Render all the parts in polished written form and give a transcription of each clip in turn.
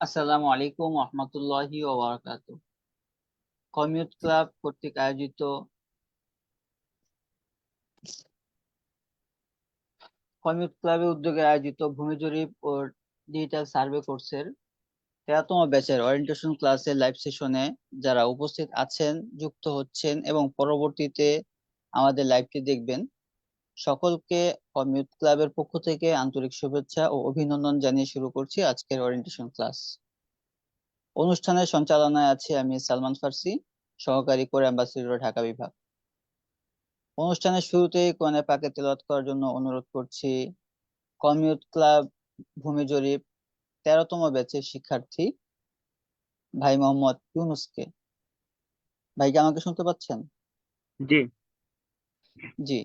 আসসালামু আলাইকুম রহমতুল্লাহি ওয়া বারাকাতুহু। কমিউট ক্লাব কর্তৃক আয়োজিত কমিউট ক্লাবের উদ্যোগে আয়োজিত ভূমি জরিপ ও ডিজিটাল সার্ভে কোর্সের 13তম ব্যাচের ওরিয়েন্টেশন ক্লাসের লাইভ সেশনে যারা উপস্থিত আছেন, যুক্ত হচ্ছেন এবং পরবর্তীতে আমাদের লাইভটি দেখবেন, সকলকে কমিউট ক্লাবের পক্ষ থেকে আন্তরিক শুভেচ্ছা ও অভিনন্দন জানিয়ে শুরু করছি আজকের ওরিয়েন্টেশন ক্লাস। অনুষ্ঠানের সঞ্চালনায় আছি আমি সালমান ফার্সি, সহকারী কোর অ্যাম্বাসেডর, ঢাকা বিভাগ। অনুষ্ঠানের শুরুতেই কোরআনে পাকে তেলাওয়াত করার জন্য অনুরোধ করছি কমিউট ক্লাব ভূমি জরিপ 13তম ব্যাচের শিক্ষার্থী ভাই মোহাম্মদ ইউনুসকে। ভাই কি আমাকে শুনতে পাচ্ছেন? জি। জি।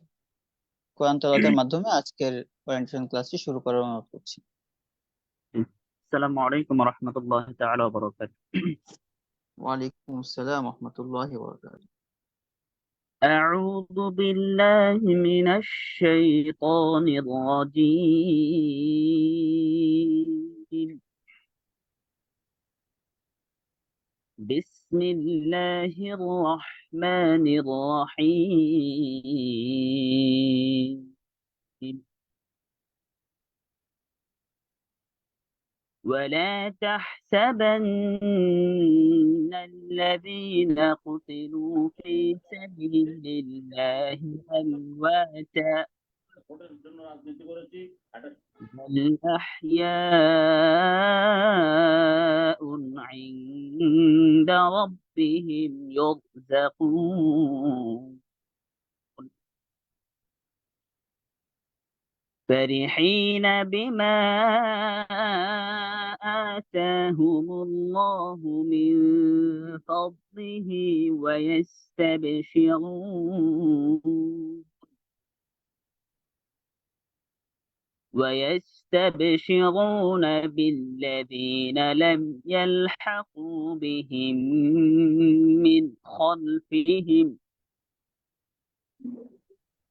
কোরআন তেলাওয়াতের মাধ্যমে আজকের ওরিয়েন্টেশন ক্লাসটি শুরু করার অনুরোধ করছি। আসসালামু আলাইকুম রহমতুল্লাহ তাআলা ওয়া বারাকাতুহু। ওয়ালাইকুম আসসালাম রহমতুল্লাহি ওয়া বারাকাতুহু। أعوذ بالله من الشيطان الرجيم. بسم الله الرحمن الرحيم. ولا تحسبن الذين قتلوا في سبيل الله أمواتا، بل أحياء عند ربهم يرزقون، فرحين بما آتاهم الله من فضله ويستبشرون بالذين لم يلحقوا بهم من خلفهم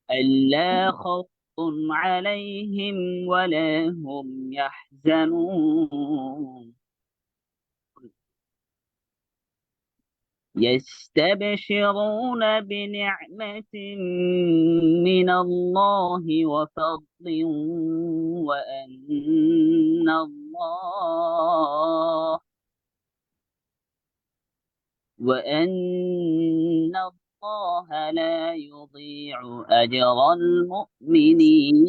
ألا خوف عليهم ولا هم يحزنون، يستبشرون بنعمة من الله وفضل، وأن الله وأن الله لا يضيع أجر المؤمنين.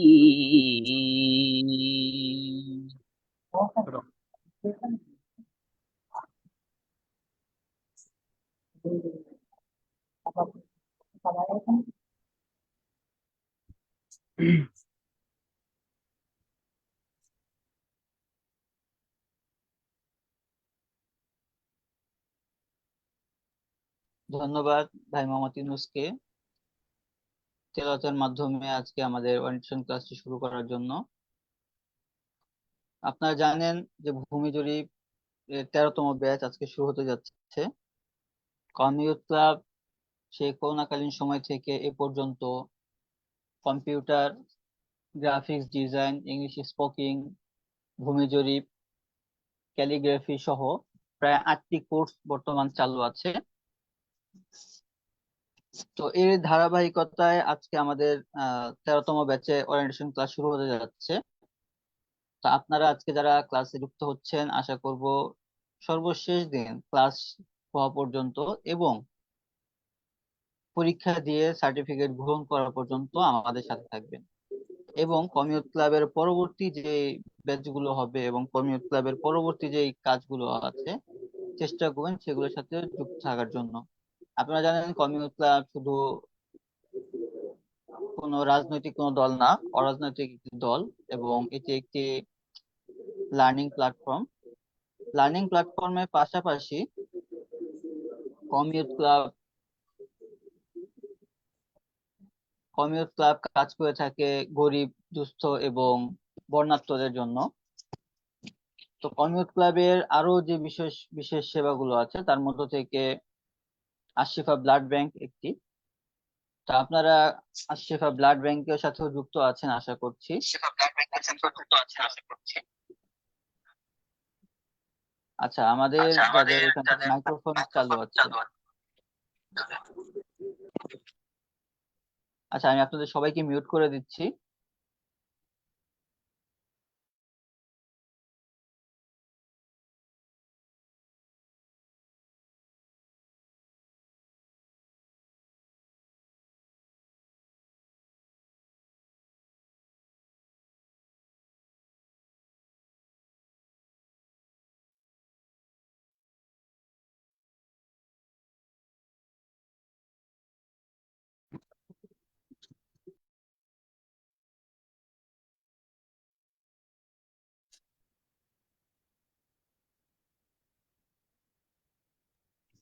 ধন্যবাদ ভাই মোহাম্মদ ইউনুসকে তেলাওয়াতের মাধ্যমে আজকে আমাদের ওরিয়েন্টেশন ক্লাসটি শুরু করার জন্য। আপনারা জানেন যে ভূমি জরিপ 13তম ব্যাচ আজকে শুরু হতে যাচ্ছে। কমিউট ক্লাব সেই করোনাকালীন সময় থেকে এ পর্যন্ত কম্পিউটার গ্রাফিক্স ডিজাইন, ইংলিশ স্পোকিং, ভূমি জরিপ, ক্যালিগ্রাফি সহ প্রায় 8টি কোর্স বর্তমান চালু আছে। তো এর ধারাবাহিকতায় আজকে আমাদের 13তম ব্যাচে ওরিয়েন্টেশন ক্লাস শুরু হতে যাচ্ছে। তো আপনারা আজকে যারা ক্লাসে যুক্ত হচ্ছেন, আশা করব সর্বশেষ দিন ক্লাস হওয়া পর্যন্ত এবং পরীক্ষা দিয়ে সার্টিফিকেট গ্রহণ করা পর্যন্ত আমাদের সাথে থাকবেন এবং কমিউট ক্লাবের পরবর্তী যে ব্যাচগুলো হবে এবং কমিউট ক্লাবের পরবর্তী যে কাজগুলো আছে চেষ্টা করবেন সেগুলোর সাথে যুক্ত থাকার জন্য। আপনারা জানেন কমিউট ক্লাব শুধু কোনো রাজনৈতিক কোনো দল না, অরাজনৈতিক একটি দল এবং এটি একটি লার্নিং প্ল্যাটফর্ম। লার্নিং প্ল্যাটফর্মের পাশাপাশি কমিউট ক্লাব কমিউট ক্লাব কাজ করে থাকে গরিব, দুস্থ এবং বর্ণাঢ্যদের জন্য। তো কমিউট ক্লাবের আরো যে বিশেষ বিশেষ সেবাগুলো আছে তার মধ্য থেকে আশিফা ব্লাড ব্যাংক একটি। তো আপনারা আশিফা ব্লাড ব্যাংকের সাথেও যুক্ত আছেন আশা করছি। আচ্ছা, আমাদের যাদের এখান থেকে মাইক্রোফোন চালু আছে, আচ্ছা আমি আপনাদের সবাইকে মিউট করে দিচ্ছি।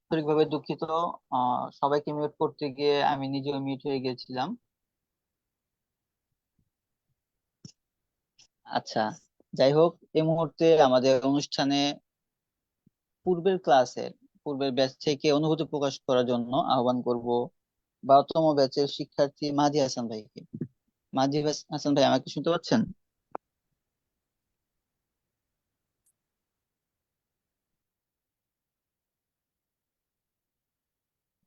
আন্তরিকভাবে দুঃখিত, সবাইকে মিউট করতে গিয়ে আমি নিজেও মিউট হয়ে গেছিলাম। আচ্ছা, যাই হোক, এই মুহূর্তে আমাদের অনুষ্ঠানে পূর্বের ক্লাসের পূর্বের ব্যাচ থেকে অনুভূতি প্রকাশ করার জন্য আহ্বান করব 12তম ব্যাচের শিক্ষার্থী মাঝি হাসান ভাইকে। হাসান ভাই, আমাকে শুনতে পাচ্ছেন?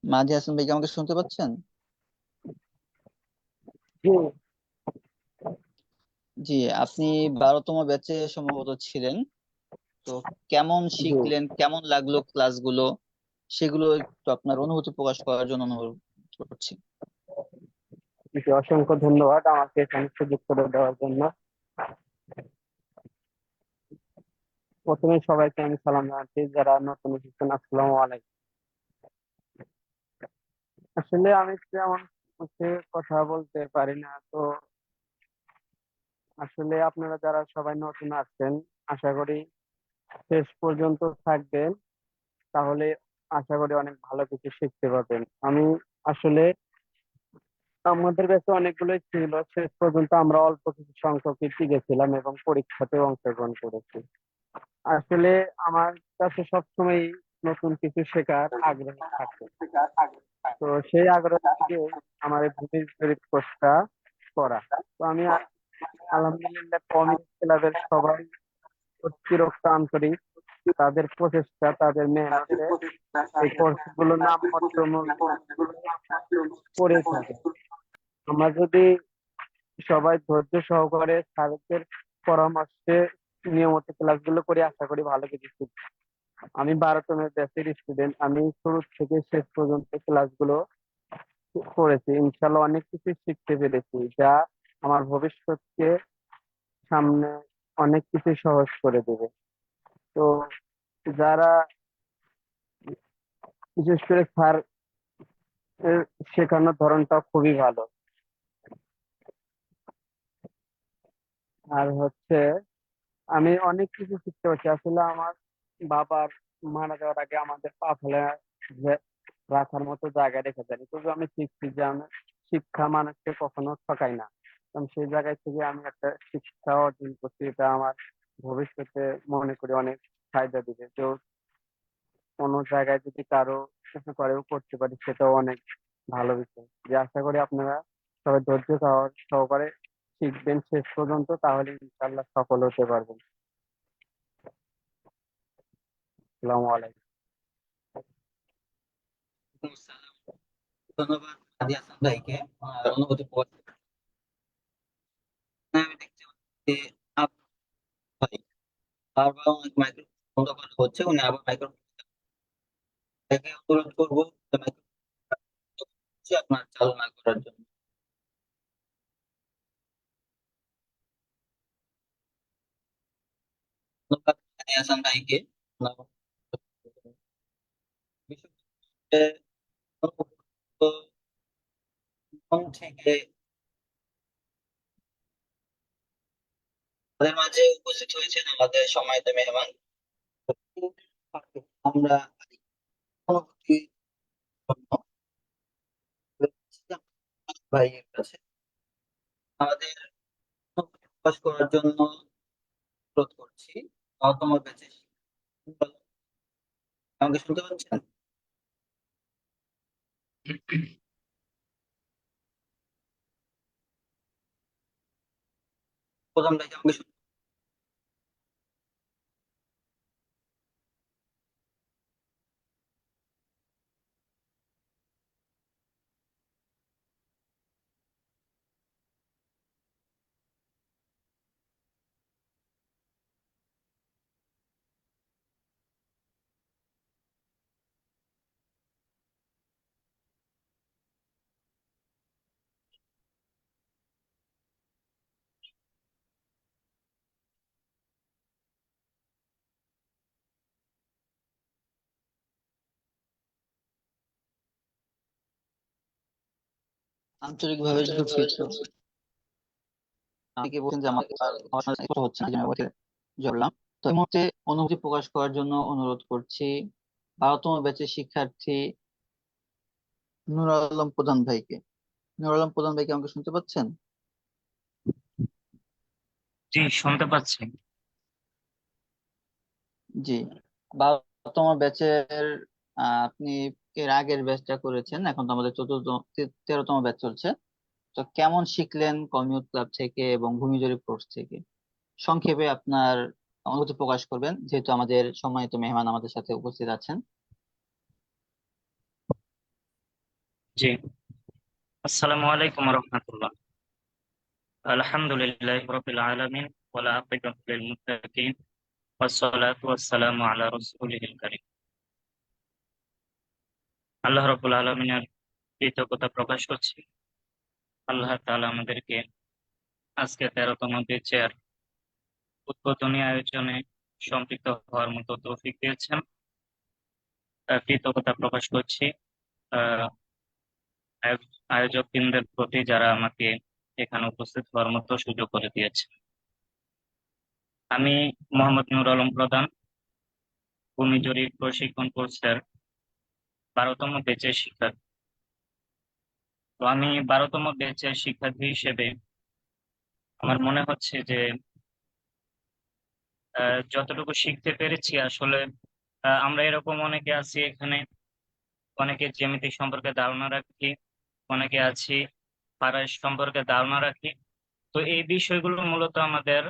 মাঝি হাসান ভাইকে আমাকে শুনতে পাচ্ছেন? জি। জি। আপনি 12তম ব্যাচে সম্ভবত ছিলেন। তো কেমন জি। শিখলেন, কেমন লাগলো ক্লাসগুলো, সেগুলো একটু আপনার অনুভূতি প্রকাশ করার জন্য অনুরোধ করছি। জি, অসংখ্য ধন্যবাদ আমাকে এখানে সুযোগ করে দেওয়ার জন্য। প্রথমে সবাইকে আমি সালাম জানাচ্ছি, যারা নতুন এসেছেন আসসালামু আলাইকুম। আসলে আমি তেমন হচ্ছে কথা বলতে পারি না তো। আসলে আপনারা যারা সবাই নতুন আসছেন, আশা করি শেষ পর্যন্ত থাকবেন, তাহলে আশা করি অনেক ভালো কিছু শিখতে পারবেন। আমি আসলে আমাদের কাছে অনেকগুলোই ছিল, শেষ পর্যন্ত আমরা অল্প কিছু সংখ্যকই টিকেছিলাম এবং পরীক্ষাতে অংশগ্রহণ করেছি। আসলে আমার কাছে সবসময় নতুন কিছু শেখার আগ্রহ থাকে। তো সেই আগ্রহ থেকে আমার এই ভূমি জরিপ কোর্সটা করা। তো আমি আলহামদুলিল্লাহ কমিউনিটি ক্লাবের সবাই অতিরিক্ত আন্তরিক, তাদের প্রচেষ্টা, তাদের মেহনতে এই কোর্স গুলো নামমাত্র মূল্যে করে থাকে। আমরা যদি সবাই ধৈর্য সহকারে স্যারদের পরামর্শে নিয়মিত ক্লাসগুলো করি, আশা করি ভালো কিছু শিখব। আমি 12তম ব্যাচের স্টুডেন্ট, আমি শুরু থেকে শেষ পর্যন্ত ক্লাসগুলো করেছি, ইনশাল্লাহ অনেক কিছু শিখতে পেরেছি, যা আমার ভবিষ্যৎকে সামনে অনেক কিছু সহজ করে দেবে। তো যারা, বিশেষ করে স্যার এর শেখানোর ধরনটা খুবই ভালো। আর হচ্ছে আমি অনেক কিছু শিখতে পারছি। আসলে আমার বাবার মারা যাওয়ার আগে আমাদের পা ফেলে রাখার মতো জায়গা রেখে যায়নি, তবু আমি শিখছি যে আমি শিক্ষা মানুষকে কখনো ঠকাই না। কারণ সেই জায়গায় থেকে আমি একটা শিক্ষা অর্জন করছি, এটা আমার ভবিষ্যতে মনে করি অনেক ফায়দা দিবে। তো কোনো জায়গায় যদি কারো উপকারেও করতে পারি, সেটাও অনেক ভালো বিষয়। যে আশা করি আপনারা সবাই ধৈর্য সহকারে শিখবেন শেষ পর্যন্ত, তাহলে ইনশাল্লাহ সফল হতে পারবেন। আসসালামু আলাইকুম। ধন্যবাদ মাঝি হাসান ভাইকে অনুভূতি প্রকাশ করার জন্য। আমি দেখতে পাচ্ছি আপ- ভাই বারবার অনেক মাইক্রোফোন বন্ধ করা হচ্ছে, উনি আবার মাইক্রোফোন থেকে অনুরোধ করবো যে মাইক্রোফোন আপনার চালু না করার জন্য। ধন্যবাদ মাঝি হাসান ভাইকে। বিষয়টা মন থেকে তাদের মাঝে উপস্থিত হয়েছেন আমাদের সম্মানিত মেহমান। আমরা অনুভূতি ভাইয়ের কাছে আমাদের অনুভূতি প্রকাশ করার জন্য অনুরোধ করছি। গৌতম ব্যাচে আমাকে শুনতে পাচ্ছেন? প্রথম ভাইকে আমাকে আন্তরিকভাবে দুঃখিত। অনেকে বলছেন যে আমার আমার সাথে কথা হচ্ছে না, এই জন্য আমি জড়লাম। তো এই মুহূর্তে অনুভূতি প্রকাশ করার জন্য অনুরোধ করছি 12তম ব্যাচের শিক্ষার্থী নুর আলম প্রধান ভাইকে। নুর আলম প্রধান ভাইকে আমাকে শুনতে পাচ্ছেন? জি, শুনতে পাচ্ছি। জি। 12তম ব্যাচের আপনি এর আগের ব্যাচটা করেছেন, এখন তো আমাদের 13তম ব্যাচ চলছে। তো কেমন শিখলেন কমিউট ক্লাব থেকে এবং ভূমি জরিপ কোর্স থেকে? সংক্ষেপে আপনার অনুভূতি প্রকাশ করবেন, যেহেতু আমাদের সম্মানিত মেহমান আমাদের সাথে উপস্থিত আছেন। জি, আসসালামু আলাইকুম রহমতুল্লাহ। আলহামদুলিল্লাহ রাব্বিল আলামিন ওয়ালা আকিবাতু লিল মুত্তাকিন ওয়াসসালাতু ওয়াসসালামু আলা রাসূলিল কারীম। আল্লাহ রাব্বুল আলামিনের কৃতজ্ঞতা প্রকাশ করছি। আল্লাহ তাআলা আমাদেরকে আজকে 13তম ব্যাচের উদ্বোধনী আয়োজনে সম্পৃক্ত হওয়ার মতো তৌফিক দিয়েছেন। কৃতজ্ঞতা প্রকাশ করছি আহ, আয়োজকবৃন্দের প্রতি, যারা আমাকে এখানে উপস্থিত হওয়ার মতো সুযোগ করে দিয়েছে। আমি মোহাম্মদ নুর আলম প্রধান, ভূমি জরিপ প্রশিক্ষণ কোর্সের 12তম ব্যাচের শিক্ষার্থী। তো আমি 12তম ব্যাচের শিক্ষার্থী হিসেবে আমার মনে হচ্ছে যে যতটুকু শিখতে পেরেছি আসলে, আমরা এরকম অনেকে আছি এখানে, অনেকে জ্যামিতি সম্পর্কে ধারণা রাখি, অনেকে আছি পাড়ার সম্পর্কে ধারণা রাখি। তো এই বিষয়গুলো মূলত আমাদের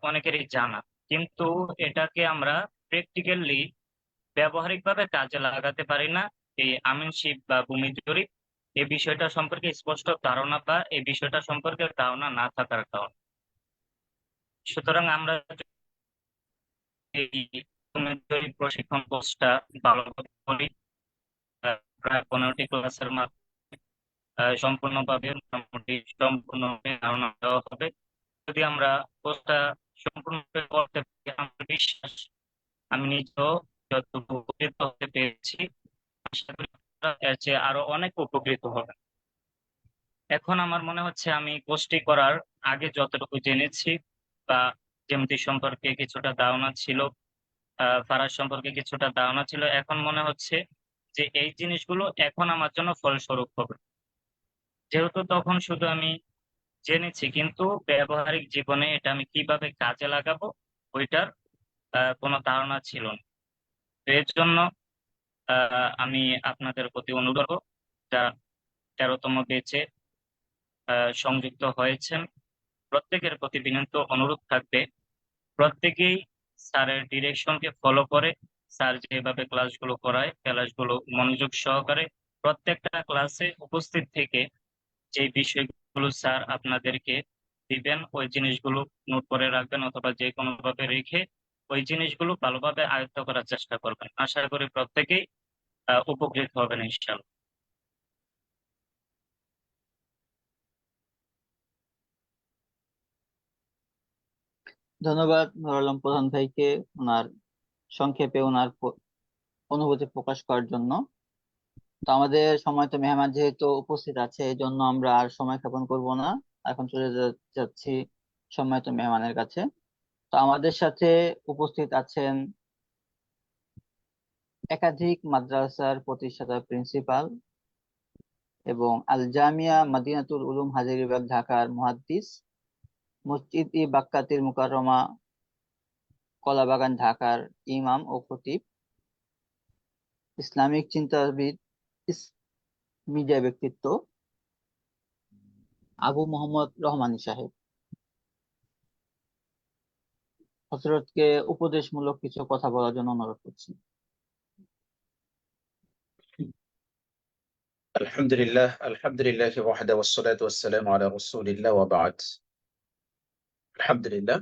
অনেকেরই জানা, কিন্তু এটাকে আমরা প্র্যাকটিক্যালি ব্যবহারিক ভাবে কাজে লাগাতে পারি না। এই আমিনশিপ বা ভূমি জরিপ এই বিষয়টা সম্পর্কে স্পষ্ট ধারণা বা এই বিষয়টা সম্পর্কে ধারণা না থাকার কারণে। সুতরাং আমরা এই ভূমি জরিপ প্রশিক্ষণ কোর্সটা ভালোভাবে করি, প্রায় 15টি ক্লাসের মাধ্যমে সম্পূর্ণভাবে মোটামুটি সম্পূর্ণভাবে ধারণা দেওয়া হবে। যদি আমরা কোর্সটা সম্পূর্ণভাবে করতে পারি, আমার বিশ্বাস, আমি নিজেও যতটুকু উপকৃত হতে পেরেছি, আশা করি আপনারা এর চেয়ে আরো অনেক উপকৃত হবে। এখন আমার মনে হচ্ছে আমি কোর্সটি করার আগে যতটুকু জেনেছি বা জ্যামিতি সম্পর্কে কিছুটা ধারণা ছিল, ফারাজ সম্পর্কে কিছুটা ধারণা ছিল, এখন মনে হচ্ছে যে এই জিনিসগুলো এখন আমার জন্য ফলস্বরূপ হবে। যেহেতু তখন শুধু আমি জেনেছি, কিন্তু ব্যবহারিক জীবনে এটা আমি কিভাবে কাজে লাগাবো ওইটার কোনো ধারণা ছিল না। তো এর জন্য আমি আপনাদের প্রতি অনুরোধ করবো, যারা 13তম ব্যাচে সংযুক্ত হয়েছেন, প্রত্যেকের প্রতি বিনীত অনুরোধ থাকবে প্রত্যেকেই স্যারের ডিরেকশনকে ফলো করে, স্যার যেভাবে ক্লাসগুলো করায় ক্লাসগুলো মনোযোগ সহকারে প্রত্যেকটা ক্লাসে উপস্থিত থেকে যে বিষয়গুলো স্যার আপনাদেরকে দিবেন ওই জিনিসগুলো নোট করে রাখবেন, অথবা যে কোনো ভাবে রেখে ওই জিনিসগুলো ভালোভাবে আয়ত্ত করার চেষ্টা করবেন। আশা করি প্রত্যেকেই উপকৃত হবেন ইনশাআল্লাহ। ধন্যবাদ নুর আলম প্রধান ভাইকে ওনার সংক্ষেপে ওনার অনুভূতি প্রকাশ করার জন্য। তো আমাদের সম্মানিত মেহমান যেহেতু উপস্থিত আছে, এই জন্য আমরা আর সময় ক্ষেপণ করব না, এখন চলে যাচ্ছি সম্মানিত মেহমানের কাছে। তো আমাদের সাথে উপস্থিত আছেন একাধিক মাদ্রাসার প্রতিষ্ঠাতা প্রিন্সিপাল এবং আল জামিয়া মাদিনাতুল উলুম হাজারীবাগ ঢাকার মুহাদ্দিস, মসজিদ ই বাক্কাতুল মুকাররমা কলাবাগান ঢাকার ইমাম ও খতিব, ইসলামিক চিন্তাবিদ, মিডিয়া ব্যক্তিত্ব আবু মোহাম্মদ রহমানী সাহেব। হযরতকে উপদেশমূলক কিছু কথা বলার জন্য অনুরোধ করছি। আলহামদুলিল্লাহ ওয়াহদা ওয়াসসালাতু ওয়াসসালামু আলা রাসূলিল্লাহ ওয়া বা'দ। আলহামদুলিল্লাহ।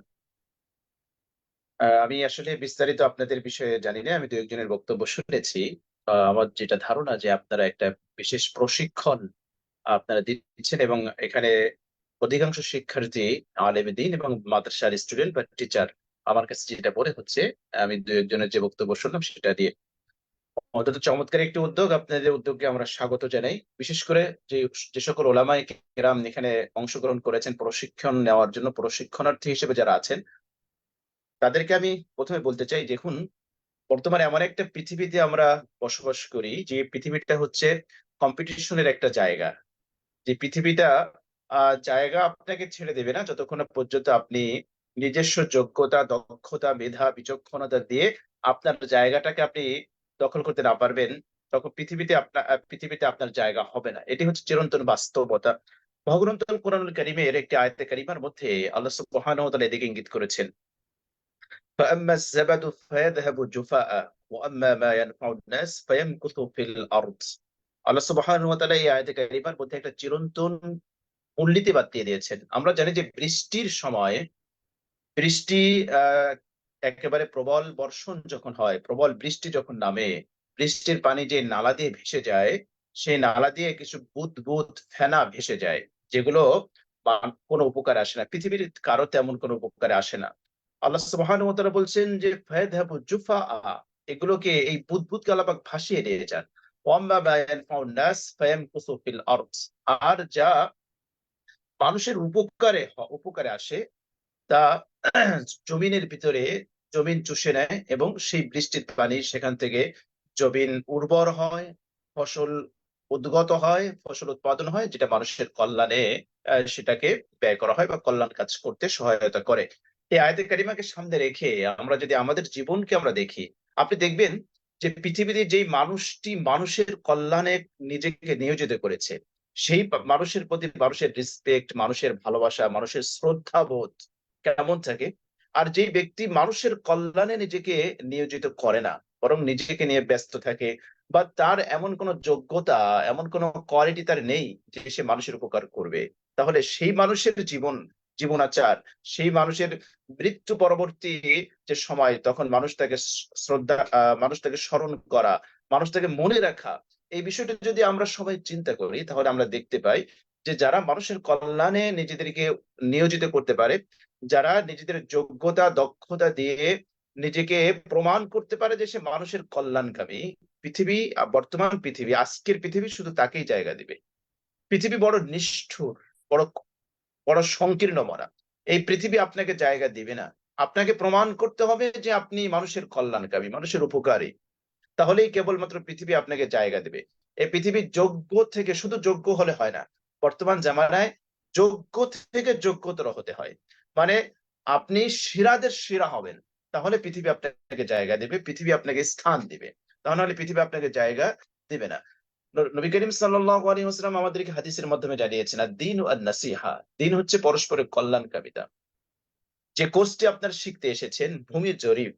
আমি আসলে বিস্তারিত আপনাদের বিষয়ে জানি না, আমি দু একজনের বক্তব্য শুনেছি। আমার যেটা ধারণা যে আপনারা একটা বিশেষ প্রশিক্ষণ আপনারা দিচ্ছেন, এবং এখানে অধিকাংশ শিক্ষার্থী আলেম দ্বীন এবং মাদ্রাসার স্টুডেন্ট বা টিচার। আমার কাছে যেটা মনে হচ্ছে, আমি দু একজনের যে বক্তব্য শুনলাম সেটা দিয়ে অত্যন্ত চমৎকার একটি উদ্যোগ। আপনাদের উদ্যোগকে আমরা স্বাগত জানাই। বিশেষ করে যে যে সকল ওলামায়ে কেরাম এখানে অংশগ্রহণ করেছেন প্রশিক্ষণ নেওয়ার জন্য, প্রশিক্ষণার্থী হিসেবে যারা আছেন, তাদেরকে আমি প্রথমে বলতে চাই, দেখুন বর্তমানে এমন একটা পৃথিবীতে আমরা বসবাস করি যে পৃথিবীটা হচ্ছে কম্পিটিশনের একটা জায়গা। যে পৃথিবীটা জায়গা আপনাকে ছেড়ে দেবে না যতক্ষণ না পর্যন্ত আপনি নিজস্ব যোগ্যতা, দক্ষতা, মেধা, বিচক্ষণতা দিয়ে আপনার জায়গাটাকে আপনি দখল করতে না পারবেন, তখন পৃথিবীতে আপনার জায়গা হবে না। এটি হচ্ছে চিরন্তন বাস্তবতা। মহাগ্রন্থ আল কোরআনুল কারীমের একটি আয়াতে কারিমার মধ্যে আল্লাহ সুবহানাহু ওয়া তাআলা এদিকে ইঙ্গিত করেছেন, فأما الزبد فيذهب جفاء وأما ما ينفع الناس فيمكث في الأرض। আল্লাহ সুবহানাহু ওয়া তাআলা এই আয়াতে কারিমার মধ্যে একটা চিরন্তন মূলনীতি বাদ দিয়ে দিয়েছেন। আমরা জানি যে বৃষ্টির সময় বৃষ্টি আহ একেবারে প্রবল বর্ষণ যখন হয়, প্রবল বৃষ্টি যখন নামে, বৃষ্টির পানি যে নালা দিয়ে ভেসে যায়, সেই নালা দিয়ে কিছু বুদবুদ ফেনা ভেসে যায়, যেগুলো কোনো উপকারে আসে না, পৃথিবীর কারো তেমন কোনো উপকারে আসে না। আল্লাহ সুবহানাহু ওয়া তাআলা বলছেন যে ফায়াযহাবু জুফা, এগুলোকে, এই বুদবুদকে আল্লাহ পাক ভাসিয়ে দিয়ে যান। ওয়াম্মা মা ইয়ানফাউন নাস ফায়ামকুসু ফিল আরদ, আর যা মানুষের উপকারে আসে তা জমিনের ভিতরে জমিন চুষে নেয়, এবং সেই বৃষ্টির পানি সেখান থেকে জমিন উর্বর হয়, ফসল উদ্গত হয়, ফসল উৎপাদন হয়, যেটা মানুষের কল্যাণে সেটাকে ব্যয় করা হয় বা কল্যাণ কাজ করতে সহায়তা করে। এই আয়াতে কারিমাকে সামনে রেখে আমরা যদি আমাদের জীবনকে আমরা দেখি, আপনি দেখবেন যে পৃথিবীতে যেই মানুষটি মানুষের কল্যাণে নিজেকে নিয়োজিত করেছে, সেই মানুষের প্রতি মানুষের রেসপেক্ট, মানুষের ভালোবাসা, মানুষের শ্রদ্ধাবোধ কেমন থাকে। আর যে ব্যক্তি মানুষের কল্যাণে নিজেকে নিয়োজিত করে না, বরং নিজেকে নিয়ে ব্যস্ত থাকে, বা তার এমন কোনো যোগ্যতা, এমন কোনো কোয়ালিটি তার নেই যে সে মানুষের উপকার করবে, তাহলে সেই মানুষের জীবনাচার, সেই মানুষের মৃত্যু পরবর্তী যে সময়, তখন মানুষ তাকে স্মরণ করা, মানুষ তাকে মনে রাখা, এই বিষয়টা যদি আমরা সবাই চিন্তা করি, তাহলে আমরা দেখতে পাই যে যারা মানুষের কল্যাণে নিজেদেরকে নিয়োজিত করতে পারে, যারা নিজেদের যোগ্যতা, দক্ষতা দিয়ে নিজেকে প্রমাণ করতে পারে যে সে মানুষের কল্যাণকামী, বর্তমান পৃথিবী, আজকের পৃথিবী শুধু তাকেই জায়গা দিবে। পৃথিবী বড় নিষ্ঠুর, বড় বড় সংকীর্ণ মনা, এই পৃথিবী আপনাকে জায়গা দিবে না। আপনাকে প্রমাণ করতে হবে যে আপনি মানুষের কল্যাণকামী, মানুষের উপকারী, তাহলেই কেবলমাত্র পৃথিবী আপনাকে জায়গা দেবে। এই পৃথিবীর যোগ্য থেকে শুধু যোগ্য হলে হয় না, বর্তমান জামানায় যোগ্য থেকে যোগ্যতর হতে হয়। মানে আপনি সেরাদের সেরা হবেন, তাহলে পৃথিবী আপনাকে জায়গা দেবে, পৃথিবী আপনাকে স্থান দিবে, তাহলে পৃথিবী আপনাকে জায়গা দিবে না। নবী করিম সাল্লাল্লাহু আলাইহি ওয়াসাল্লাম আমাদেরকে হাদিসের মাধ্যমে জানিয়েছেন, দ্বীন ওয়ান নাসিহা, দ্বীন হচ্ছে পরস্পরের কল্যাণকামিতা। যে কোর্সটি আপনার শিখতে এসেছেন, ভূমির জরিপ,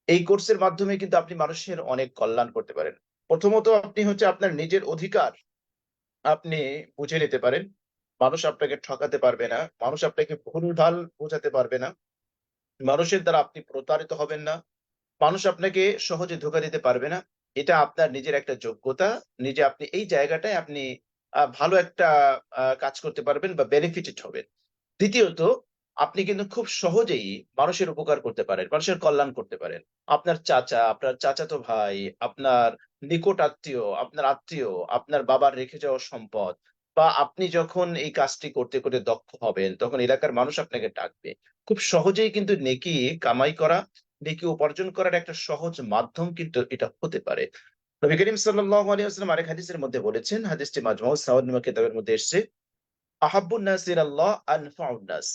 এই কোর্সের মাধ্যমে কিন্তু আপনি মানুষের অনেক কল্যাণ করতে পারেন। প্রথমত আপনি হচ্ছে আপনার নিজের অধিকার আপনি বুঝে নিতে পারেন। মানুষ আপনাকে ঠকাতে পারবে না, মানুষ আপনাকে ভুলভাল বোঝাতে পারবে না, মানুষের দ্বারা আপনি প্রতারিত হবেন না, মানুষ আপনাকে সহজে ধোঁকা দিতে পারবে না। এটা আপনার নিজের একটা যোগ্যতা। নিজে আপনি এই জায়গাটায় আপনি ভালো একটা কাজ করতে পারবেন বা বেনিফিটেড হবেন। দ্বিতীয়ত, আপনি কিন্তু খুব সহজেই মানুষের উপকার করতে পারেন, মানুষের কল্যাণ করতে পারেন। আপনার চাচা, আপনার চাচাতো ভাই, আপনার নিকট আত্মীয়, আপনার আত্মীয়, আপনার বাবার রেখে যাওয়া সম্পদ, বা আপনি যখন এই কাজটি করতে করতে দক্ষ হবেন, তখন এলাকার মানুষ আপনাকে ডাকবে। খুব সহজেই কিন্তু নেকি কামাই করা, নেকি উপার্জন করার একটা সহজ মাধ্যম কিন্তু এটা হতে পারে। নবী করিম সাল্লাল্লাহু আলাইহি ওয়াসাল্লাম আরেক হাদিসের মধ্যে বলেছেন, হাদিসটি মাজমুউস সাওয়াদ কিতাবের মধ্যে এসেছে, আহাব্বুন নাস ইলাল্লাহ আনফাউন নাস,